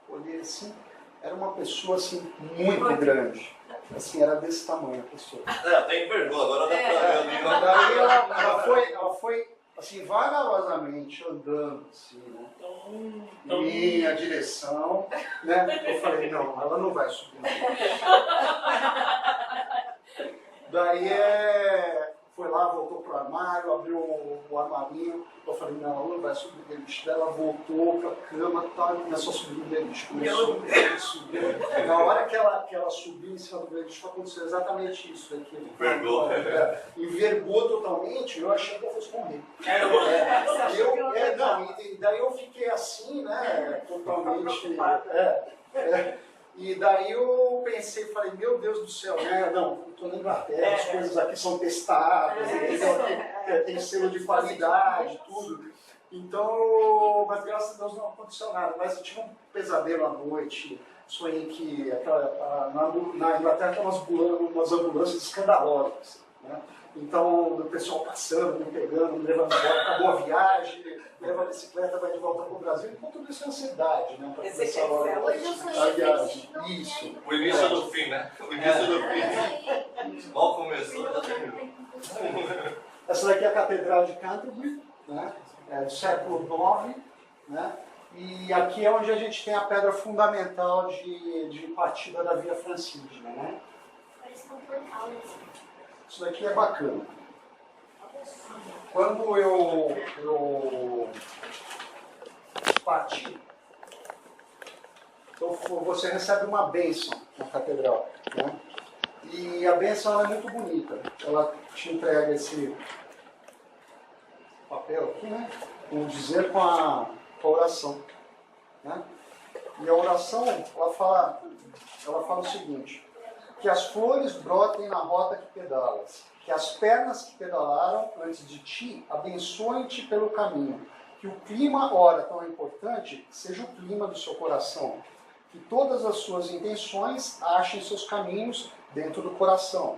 olhei assim, era uma pessoa assim muito grande. Assim, era desse tamanho a pessoa. Tem vergonha, agora dá pra ver ali. Daí ela foi assim, vagarosamente andando, assim, né? Em minha direção, né? Eu falei, não, ela não vai subir. Daí foi lá, voltou pro armário, abriu o armarinho. Eu falei, não, ela não vai subir o beliche dela, voltou pra cama, tá, e começou a subir o beliche. Começou a subir. Na hora que ela subiu em cima do beliche, aconteceu exatamente isso aqui. Envergou. Envergou totalmente, eu achei que eu fosse morrer. E daí eu fiquei assim, né, totalmente... E daí eu pensei, falei, meu Deus do céu, né? Não, estou na Inglaterra, as coisas aqui são testadas, tem selo de qualidade, tudo. Então, mas graças a Deus não aconteceu nada. Mas eu tive um pesadelo à noite, sonhei que na Inglaterra tem umas ambulâncias escandalosas, né? Então, o pessoal passando, me pegando, me levando embora, acabou a viagem, leva a bicicleta, vai de volta para o Brasil. Enquanto tudo isso é ansiedade, né? Para começar logo a viagem. Isso. O início do fim, né? O início do fim. Mal começou, já terminou. Essa daqui é a Catedral de Canterbury, né? Do século IX, né? E aqui é onde a gente tem a pedra fundamental de partida da Via Francígena, né? Parece um portal, assim. Isso daqui é bacana. Quando eu parti, então você recebe uma bênção na catedral, né? E a bênção ela é muito bonita. Ela te entrega esse papel aqui, né? Vamos dizer, com a oração, né? E a oração, ela fala o seguinte: que as flores brotem na rota que pedalas, que as pernas que pedalaram antes de ti abençoem-te pelo caminho, que o clima, ora tão importante, seja o clima do seu coração, que todas as suas intenções achem seus caminhos dentro do coração,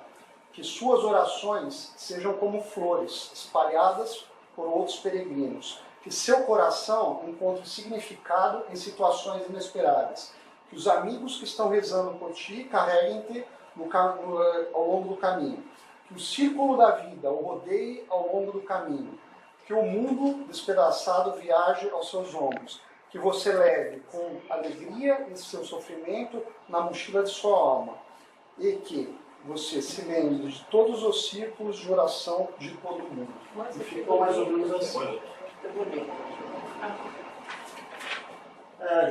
que suas orações sejam como flores espalhadas por outros peregrinos, que seu coração encontre significado em situações inesperadas, que os amigos que estão rezando por ti carreguem-te ao longo do caminho, que o círculo da vida o rodeie ao longo do caminho, que o mundo despedaçado viaje aos seus ombros, que você leve com alegria esse seu sofrimento na mochila de sua alma, e que você se lembre de todos os círculos de oração de todo mundo. E ficou mais ou menos assim.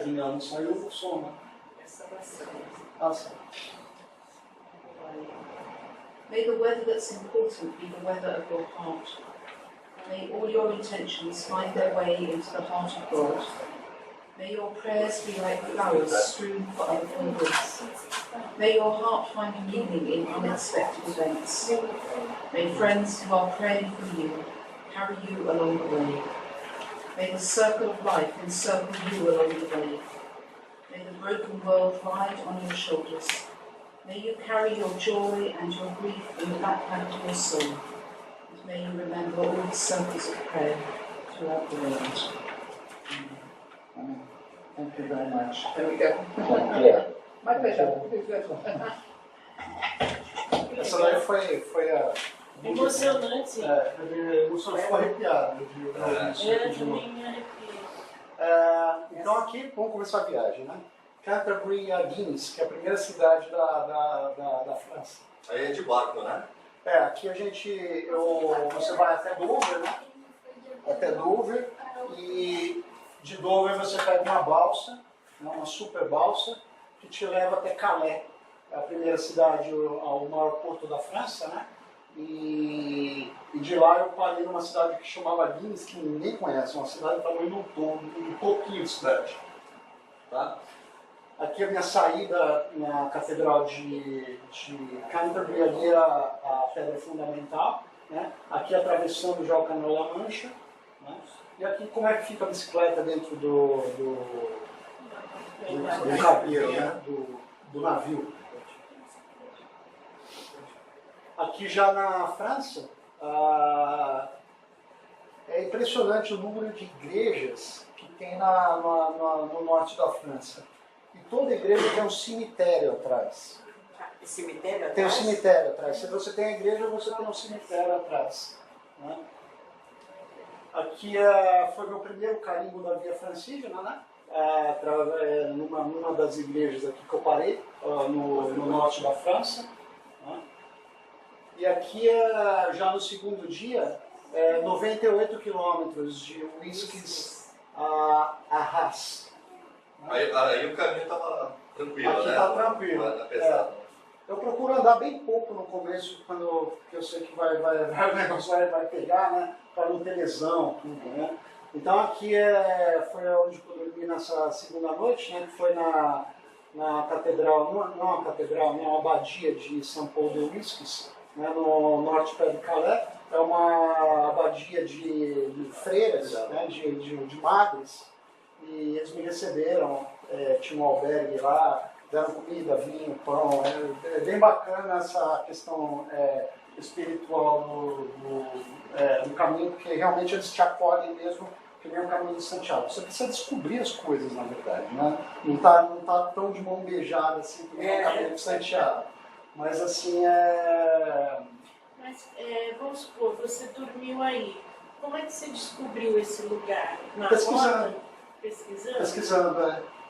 Juliano, saiu o som, né? Nossa. May the weather that's important be the weather of your heart. May all your intentions find their way into the heart of God. May your prayers be like flowers strewn for other pilgrims. May your heart find meaning in unexpected events. May friends who are praying for you carry you along the way. May the circle of life encircle you along the way. May the broken world ride on your shoulders. May you carry your joy and your grief in the backpack of your soul. And may you remember all the circles of prayer throughout the world. Amen. Thank you very much. There we go. My pleasure. Essa daí foi a... Emocionante. Eu só ficou arrepiado de ouvir isso Eu de novo. também me arrepio. Então aqui, vamos começar a viagem, né? Canterbury a Guinness, que é a primeira cidade da França. Aí é de barco, né? Aqui você vai até Dover, né? Até Dover, e de Dover você pega uma balsa, né? Uma super balsa, que te leva até Calais, é a primeira cidade, o maior porto da França, né? E de lá eu parei numa cidade que chamava Guinness, que ninguém conhece, uma cidade do tamanho de um pouquinho de cidade. Tá? Aqui a minha saída na Catedral de Canterbury, ali é a pedra fundamental, né? Aqui atravessando já o Canal da Mancha, né? E aqui como é que fica a bicicleta dentro do cabelo, né? do navio. Aqui já na França, é impressionante o número de igrejas que tem no norte da França. E toda igreja tem um cemitério atrás. Cemitério atrás? Tem um cemitério atrás. Se você tem a igreja, você tem um cemitério atrás. Né? Aqui foi meu primeiro carimbo da Via Francígena, né? Numa das igrejas aqui que eu parei, no norte da França. Né? E aqui, já no segundo dia, 98 quilômetros de whiskies a Arras. Aí o caminho estava tranquilo, aqui né? Está tranquilo. Não é pesado. Eu procuro andar bem pouco no começo, porque eu sei que o negócio vai pegar, né? Para não ter lesão, tudo, né? Então aqui foi onde eu dormi nessa segunda noite, né? Que foi na catedral, não a catedral, né? Uma abadia de Saint-Paul-de-Whiskies, né? No norte pé de Calais. É uma abadia de freiras, né? de madres. E eles me receberam, tinha um albergue lá, deram comida, vinho, pão. É bem bacana essa questão espiritual do caminho, porque realmente eles te acolhem mesmo, que nem o caminho de Santiago. Você precisa descobrir as coisas, na verdade, né? Não tá tão de mão beijada assim como o caminho de Santiago. Mas assim, Mas vamos supor, você dormiu aí. Como é que você descobriu esse lugar? Na Pesquisando. rota? Pesquisando? Pesquisando.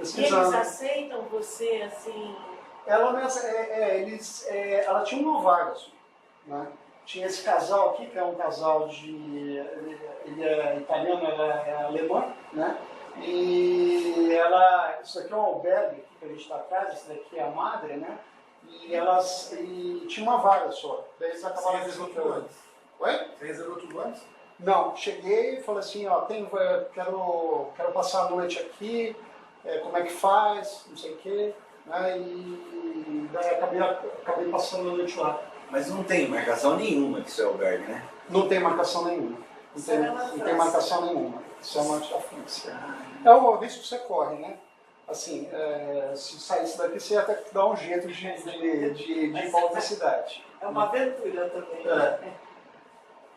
E eles aceitam você assim? Ela tinha uma vaga, né? Tinha esse casal aqui, que é um casal ele é italiano, ela é alemã, né? E isso aqui é um albergue que a gente está atrás, esse daqui é a madre, né? E tinha uma vaga só. Daí eles acabaram reservando. Oi? Você reservou tudo antes? Não, cheguei e falei assim, quero passar a noite aqui, como é que faz, não sei o quê, né? E daí acabei passando a noite lá. Mas não tem marcação nenhuma de seu albergue, né? Não tem marcação nenhuma. Não tem marcação nenhuma. Isso é uma da França. É o risco que você corre, né? Assim, se saísse daqui, você ia até dar um jeito de ir para outra cidade. É uma aventura também.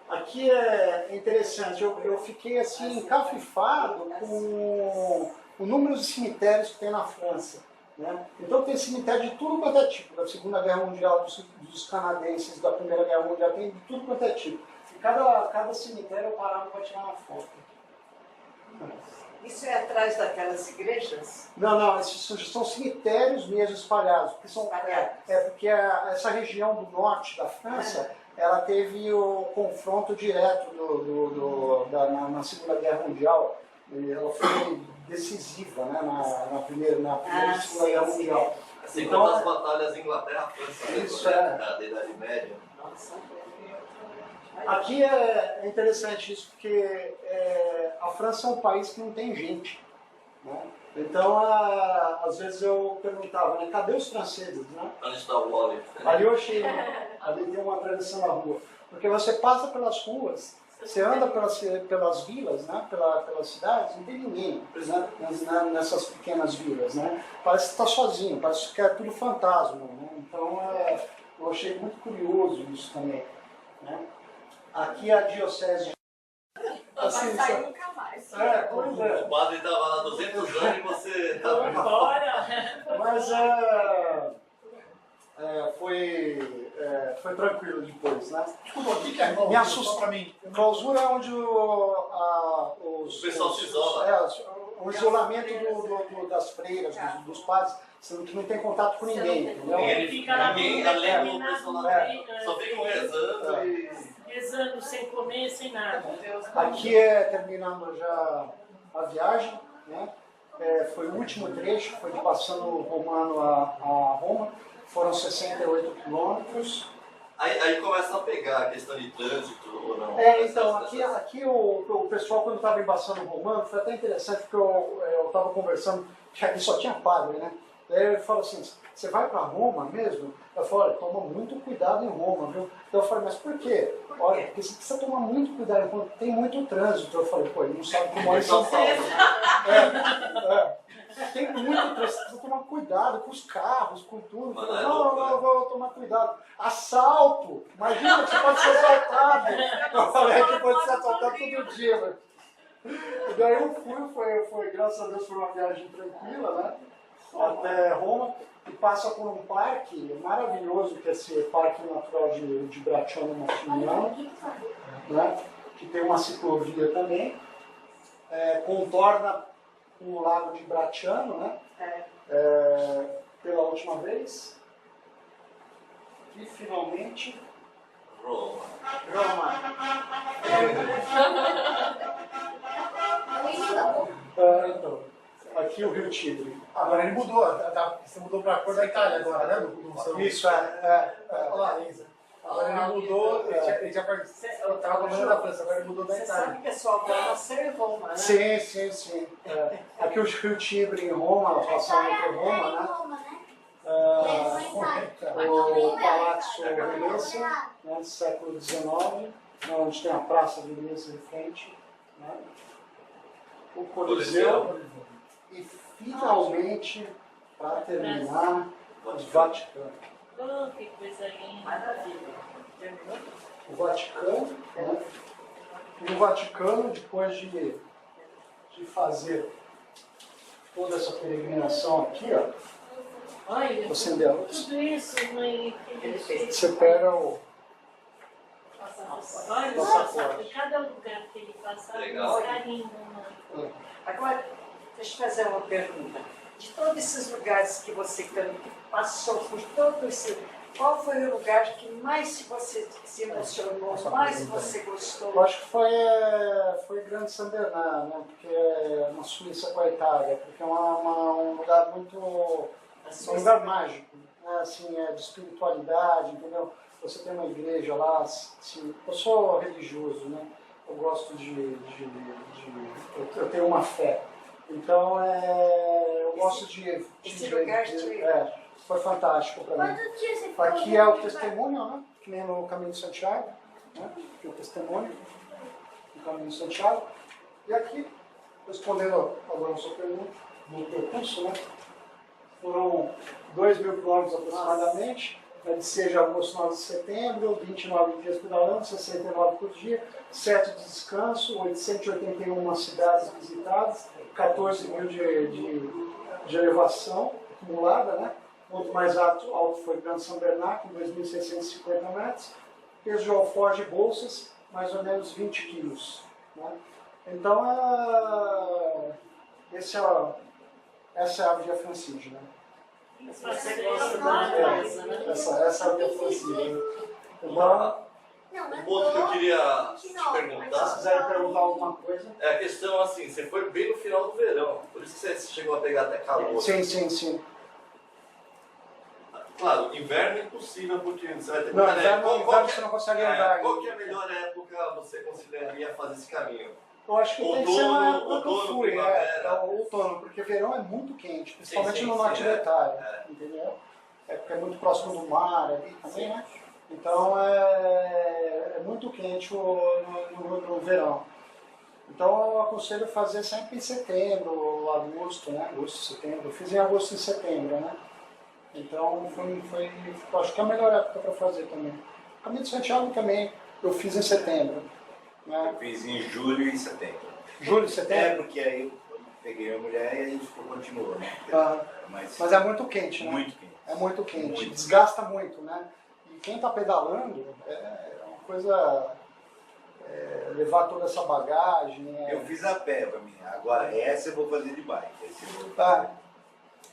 Aqui é interessante, eu fiquei assim encafifado com o número de cemitérios que tem na França. Né? Então tem cemitério de tudo quanto é tipo, da Segunda Guerra Mundial, dos canadenses, da Primeira Guerra Mundial, tem de tudo quanto é tipo. E cada cemitério eu parava para tirar uma foto. Isso é atrás daquelas igrejas? Não, esses são cemitérios mesmo espalhados, porque porque essa região do norte da França, ela teve o confronto direto na Segunda Guerra Mundial. Ela foi decisiva, né, na primeira e Segunda Guerra Mundial. Assim Então, como as batalhas Inglaterra-França, né? Isso, Da Idade Média. Aqui é interessante isso, porque a França é um país que não tem gente, né? Então, às vezes eu perguntava, né, cadê os franceses, né? Onde está o Wally? Ali eu achei, ali tem uma tradição na rua, porque você passa pelas ruas, você anda pelas vilas, né, pelas cidades, não tem ninguém, né, nessas pequenas vilas, né? Parece que está sozinho, parece que é tudo fantasma, né? Então, eu achei muito curioso isso também, né? Aqui a diocese... Assim, Vai sair nunca mais. pois é. O padre estava lá há 200 anos e você estava Bora! Mas foi tranquilo depois, né? Desculpa, o que é Me assustou pra mim. Clausura é onde O pessoal se isola. O isolamento das freiras, dos padres, sendo que não tem contato com ninguém, entendeu? Ninguém Fica lá ninguém no além do determinado pessoal momento, lá. Só ficam rezando e. rezando sem comer, sem nada. Aqui terminando já a viagem, né? Foi o último trecho, foi de Bassano Romano a Roma, foram 68 quilômetros. Aí começa a pegar a questão de trânsito ou não. Então, aqui o pessoal, quando estava embaçando o Romano, foi até interessante, porque eu estava conversando, que aqui só tinha padre, né? Daí ele falou assim, você vai para Roma mesmo? Eu falei, olha, toma muito cuidado em Roma, viu? Então eu falei, mas por quê? Olha, porque você precisa tomar muito cuidado em Roma, tem muito trânsito. Eu falei, pô, ele não sabe como é em São Paulo. Tem muito trânsito, você precisa tomar cuidado com os carros, com tudo. Eu falei, não, eu vou tomar cuidado. Assalto! Imagina que você pode ser assaltado. Eu falei que pode ser assaltado todo dia, velho. E daí eu foi, graças a Deus, foi uma viagem tranquila, né? Até Roma, e passa por um parque maravilhoso, que é esse Parque Natural de Bracciano Massimiliano, né? Que tem uma ciclovia também, contorna o lago de Bracciano, né? Pela última vez, e finalmente Roma. Então, aqui o Rio Tigre. Agora ele mudou, você mudou pra cor da Itália agora, né? Do seu... Isso, Olha lá, Isa. Agora ele mudou, ele tava comendo da França, agora ele mudou da Você Itália. sabe que pessoal agora nasceu em Roma, né? Sim. Aqui o Rio Tigre em Roma, passando por Roma, né? O Palazzo Venezia, né, do século XIX, onde tem a Praça Venezia de frente, né? O Coliseu e finalmente, para terminar, o Vaticano. Oh, que coisa linda. Maravilha. Terminou? O Vaticano, né? E o Vaticano, depois de fazer toda essa peregrinação aqui, ó, Olha, acender a luz. tudo isso, mãe. Você pega o Olha, passaporte. cada lugar que ele passava, Legal. um carinho, mãe. Agora, deixa eu fazer uma pergunta. De todos esses lugares que você passou por todo esse... Qual foi o lugar que mais você se emocionou, mais você gostou? Eu acho que foi Grande San Bernard, né? Porque é uma Suíça com a Itália, porque é um lugar muito... um lugar mágico, né? Assim, de espiritualidade, entendeu? Você tem uma igreja lá, assim, eu sou religioso, né? Eu gosto eu tenho uma fé. Então, eu gosto de... Esse lugar foi fantástico para mim. Aqui é o testemunho, né? Que nem no Caminho de Santiago, né? Aqui é o testemunho do Caminho de Santiago. E aqui, respondendo agora a sua pergunta, no percurso, né? Foram 2.000 quilômetros aproximadamente, de seja agosto, 9 de setembro, 29 dias pedalando, 69 por dia, 7 de descanso, 881 cidades visitadas, 14 mil de elevação acumulada, né? O ponto mais alto foi Grande San Bernard, com 2.650 metros, peso de alforje e bolsas, mais ou menos 20 quilos. Né? Então, essa é a Via Francígena. Você gosta da coisa, né? Essa é a Via Francígena. Então, Um ponto que eu queria te Se perguntar quiserem perguntar alguma coisa. é a questão assim, você foi bem no final do verão, por isso que você chegou a pegar até calor. Sim. Claro, inverno é impossível porque você vai ter Não, muita neve. inverno você não consegue andar. Qual que é a melhor época você consideraria fazer esse caminho? Eu acho que tem que ser na época que eu outono, fui, primavera. é o outono, porque verão é muito quente, principalmente Sim, no norte da é. Itália, entendeu? É porque é muito próximo do mar ali também, né? Então é muito quente no verão. Então eu aconselho fazer sempre em setembro, agosto, né? Agosto, setembro. Eu fiz em agosto e setembro, né? Então eu acho que é a melhor época para fazer também. O Caminho de Santiago também eu fiz em setembro. Né? Eu fiz em julho e setembro. Julho e setembro? Porque aí eu peguei a mulher e a gente continuou, né? Mas é muito quente, né? Muito quente. É muito quente, Muito. desgasta muito, né? E quem está pedalando é uma coisa... levar toda essa bagagem... Eu fiz a pé pra mim. Agora essa eu vou fazer de bike.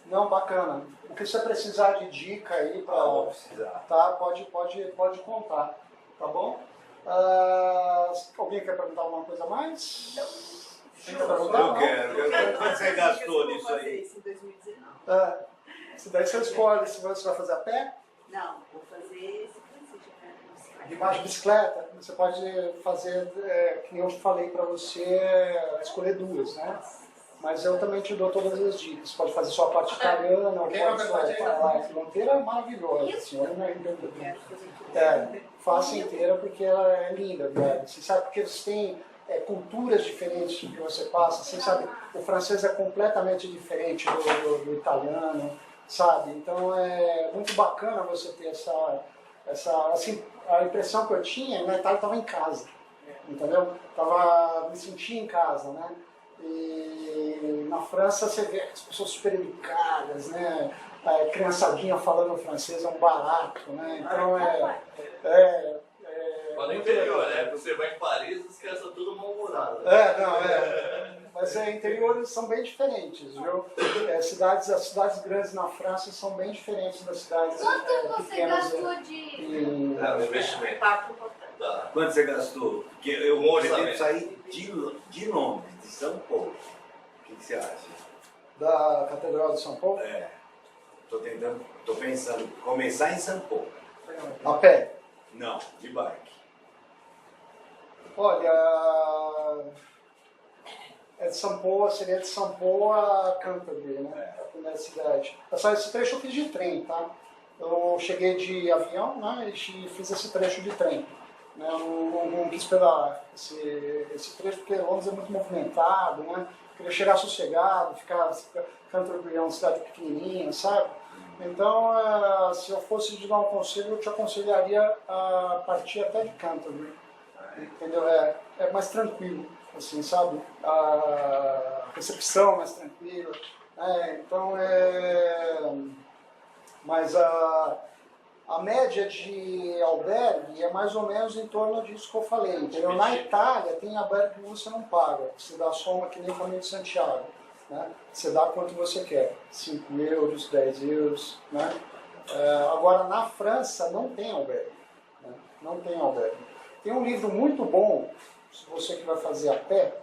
Não, bacana. O que você precisar de dica aí, Vou precisar. tá, pode contar, tá bom? Alguém quer perguntar alguma coisa a mais? Quem quer perguntar? Eu Não? quero. Quanto você gastou nisso aí? Isso em 2019. Se daí você escolhe se você vai fazer a pé, Não, vou fazer esse princípio, né? de bicicleta, você pode fazer, que nem eu falei para você, escolher duas, né? Mas eu também te dou todas as dicas. Você pode fazer só a parte italiana, ou pode falar. A fronteira é maravilhosa, assim, eu não entendo. Faça inteira porque ela é linda, velho. Você sabe porque eles têm culturas diferentes que você passa. Você sabe, o francês é completamente diferente do italiano, sabe? Então é muito bacana você ter assim, a impressão que eu tinha, na Itália eu estava em casa, entendeu? Me sentia em casa, né? E na França você vê as pessoas super educadas, né? Criançadinha falando francês é um barato, né? Então Mas no interior, né? Você vai em Paris, os caras são tudo mal-humorados. Mas interiores são bem diferentes, viu? As cidades grandes na França são bem diferentes das cidades Quanto você pequenas. gastou de... É um investimento. Tá. Quanto você gastou? Porque eu pretendo sair de Londres, de São Paulo. O que você acha? Da Catedral de São Paulo? Tô pensando começar em São Paulo. A pé? Não, de bike. Olha, seria de São Paulo a Canterbury, né? A primeira cidade. Esse trecho eu fiz de trem, tá? Eu cheguei de avião, né? E fiz esse trecho de trem. Né? Eu não quis pedalar esse trecho porque Londres é muito movimentado, né? Queria chegar sossegado, Canterbury é uma cidade pequenininha, sabe? Então, se eu fosse te dar um conselho, eu te aconselharia a partir até de Canterbury, entendeu? É mais tranquilo, assim, sabe? A recepção é mais tranquila, então mas a média de albergue é mais ou menos em torno disso que eu falei, entendeu? Na Itália tem albergue que você não paga, você dá soma que nem o Caminho de Santiago, né? Você dá quanto você quer, 5 euros, 10 euros, né? Agora na França não tem albergue, né? Não tem albergue. Tem um livro muito bom, se você que vai fazer a pé,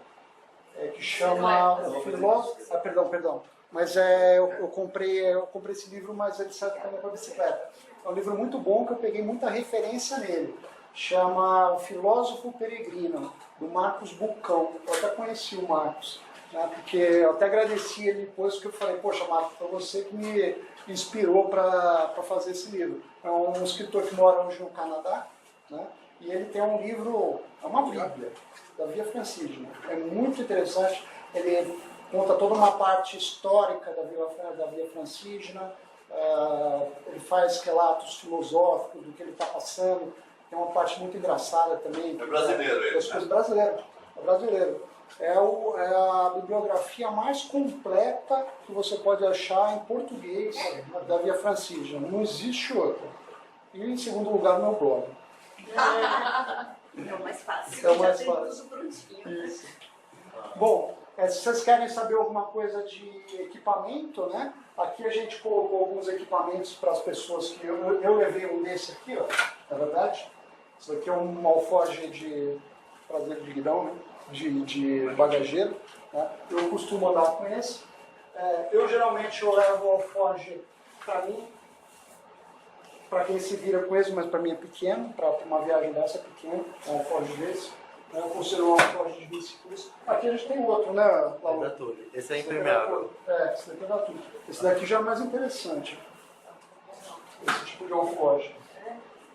que chama O Filósofo... Perdão. Mas eu comprei esse livro, mas ele serve também para bicicleta. É um livro muito bom que eu peguei muita referência nele. Chama O Filósofo Peregrino, do Marcos Bulcão. Eu até conheci o Marcos, né, porque eu até agradeci ele depois, porque eu falei, poxa, Marcos, foi você que me inspirou para fazer esse livro. É um escritor que mora hoje no Canadá, né, e ele tem um livro, é uma bíblia, da Via Francígena. É muito interessante, ele conta toda uma parte histórica da Via Francígena, ele faz relatos filosóficos do que ele está passando, tem uma parte muito engraçada também. É brasileiro ele, né? Brasileiro. É a bibliografia mais completa que você pode achar em português da Via Francígena. Não existe outra. E em segundo lugar, meu blog. É o mais fácil. É o mais Já fácil. tem tudo prontinho. Isso. Bom, se vocês querem saber alguma coisa de equipamento, né? Aqui a gente colocou alguns equipamentos para as pessoas que... Eu levei um desse aqui, ó, na verdade. Isso daqui é um alforje de traseiro de guidão, né? de bagageiro. Né? Eu costumo andar com esse. Eu geralmente levo o alforje para mim, para quem se vira com esse, mas para mim é pequeno, para uma viagem dessa é pequeno, um alforje desse. Eu considero um alforje de biciclista. Aqui a gente tem outro, né, Laura? É da Tule. Esse é impermeável. Esse daqui é da Tule. Esse daqui já é mais interessante. Esse tipo de alforje.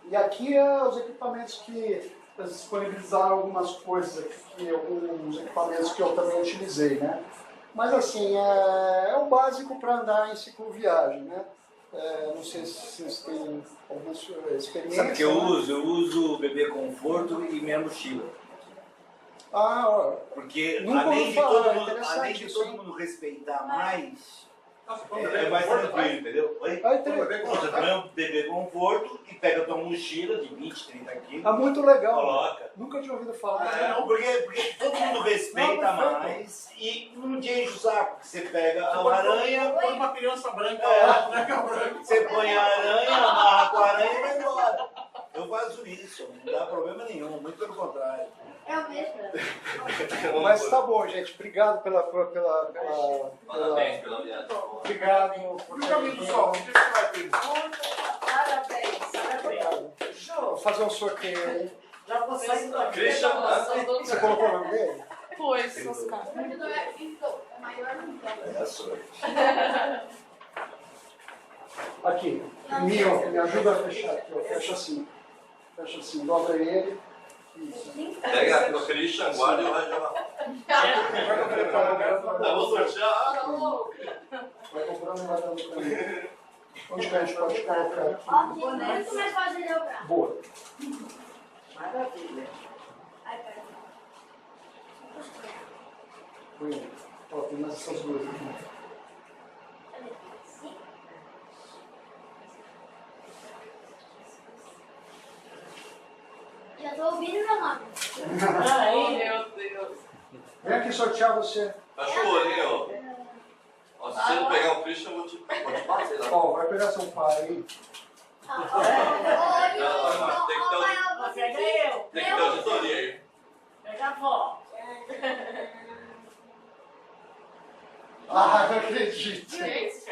E aqui os equipamentos que eles disponibilizaram algumas coisas aqui, alguns equipamentos que eu também utilizei, né? Mas assim, é o básico para andar em cicloviagem, né? Não sei se vocês têm alguma experiência. Sabe o que eu uso? Eu uso o bebê conforto e minha mochila. Ó. Porque Nunca além ouvi de falar, todo mundo, interessante além de isso, todo hein? mundo respeitar mais, É é mais tranquilo, entendeu? Oi? Você põe um bebê conforto e pega a tua mochila de 20, 30 quilos, É muito legal. coloca. Nunca tinha ouvido falar. Não, porque todo mundo respeita Não, perfeito. mais e não te enche o saco. Você pega a Põe aranha, uma criança branca É. lá, boneca branca. você põe a aranha, amarra com a aranha e vai embora. Eu faço isso, não dá problema nenhum, muito pelo contrário. É o mesmo. Mas tá bom, gente. Obrigado pela Parabéns pela viagem. obrigado. E o caminho do sol? O que você vai ter? Parabéns, parabéns. Vou fazer um sorteio aí. Já vou sair da Christian, Você colocou o nome dele? Pois, Oscar. É a sorte. Aqui. Mio, me ajuda a fechar aqui. Ó. Fecha assim. Fecha assim. Dobra ele. Isso. Pega aqui o Christian, guarda e o Rajava. Eu vou sortear. Vai comprando e vai dando pra mim. Onde que a gente pode colocar aqui? Muito mais fácil de jogar. Boa. Maravilha. Bonito. Ó, tem mais essas duas aqui. Já tô ouvindo meu nome. Ai, meu Deus. Vem aqui sortear você. Fecha o olhinho. Ó, se você não pegar o Christian, eu vou te bater lá. Ó, vai pegar seu pai aí. Pega eu. Tem que ter auditoria aí. Pega a avó. Ah, não acredito. Gente,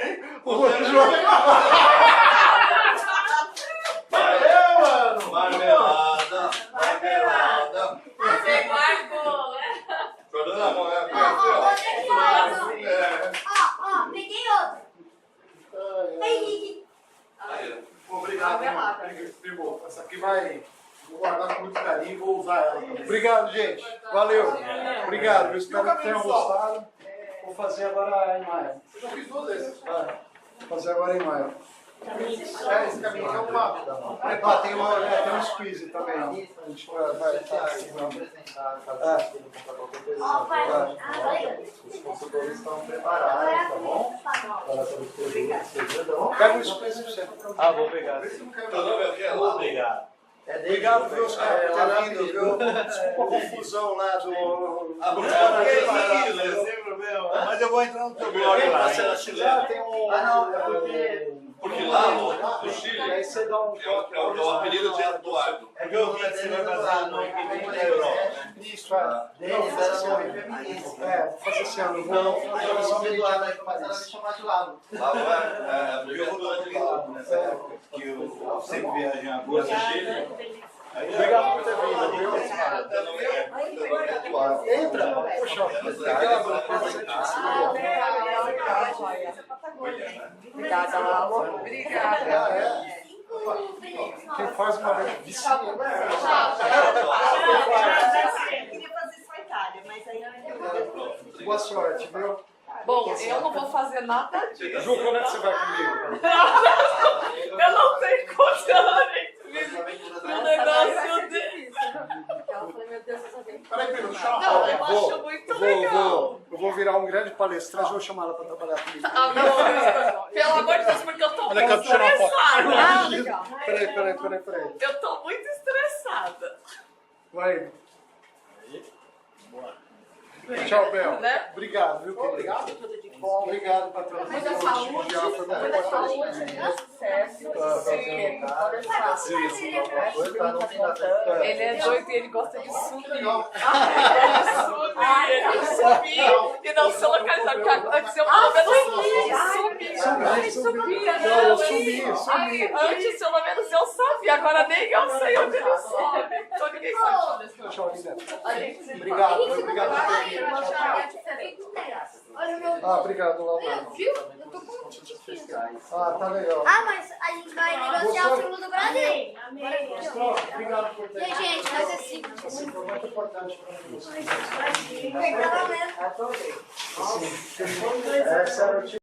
O outro jogo. Valeu, mano! Marmelada, marmelada. você guardou, né? Jogando na mão, né? Peguei outro. Aí, Obrigado, primo. Essa aqui vai. Vou guardar com muito carinho e vou usar ela também. Obrigado, gente. Valeu. Obrigado. Eu espero que caminho tenham do sol? gostado. Vou fazer agora em maio. Eu já fiz duas vezes. Vou fazer agora em maio. Esse caminho é uma. Ah, tem um squeeze também. Ó. A gente vai Os consultores estão preparados, tá bom? Para sobre o teu tá bom? Pega um squeeze pra você. Ah, vou pegar. teu nome é o quê? Lá? Obrigado. É dele, Obrigado, vou viu, pegar. Oscar, por É lá ter vindo, dele. viu? Desculpa a confusão lá do... Ah, porque Não, que é isso, sem problema. Mas eu vou entrar no teu blog Lembra lá. se era Já chilena? tem um... Ah, não, é porque. Porque lá no E Chile aí você dá um... é o apelido de Eduardo. É que eu vi que você vai fazer no equipe da Europa. Isso, é. Deles era nome feminino. Vou fazer esse ano. Aí Vou eu fazer sou um Eduardo, aí começaram a me chamar de lado. Lá vai, Porque eu vou estar de lá nessa época, que eu sempre viajo em agosto a Chile. Obrigado por ter vindo, viu? Teu nome é Eduardo. Entra. Poxa, Obrigada, amor. Obrigada. Quem faz uma vez vicia. Eu queria fazer só Itália, mas aí eu Boa sorte, viu? Bom, eu não vou fazer nada disso. Ju, quando é que você vai comigo? Eu não sei condicionamento. Um negócio desse. Eu falei, meu Deus, eu sabia. Peraí, primo, deixa eu Não, eu acho muito legal. Eu vou virar um grande palestrante e vou chamar ela para trabalhar comigo. Amor, pelo amor de Deus, porque eu tô Olha muito que eu tô tirando uma foto. estressada. Peraí. Eu tô muito estressada. Vai. Tchau, Bel. Né? Obrigado, viu, querido? Obrigado. Bom, obrigado, patrão. Muita saúde, muita sucesso. Ele é doido e ele gosta de subir. Ele subir e não ser localizado. Porque antes eu pelo menos subia. Eu sumi. Antes pelo menos eu sabia, agora nem eu sei onde ele sobe. Então ninguém sabe. Tchau, Linda. Obrigado por vir. Olha o meu. Obrigado, Laura. Viu? Eu tô com especiais. Tá legal. Mas a gente vai negociar o segundo do Brasil. Obrigado por ter. Gente, mas é simples. Esse foi muito importante para vocês. Pegava mesmo. Essa era o tipo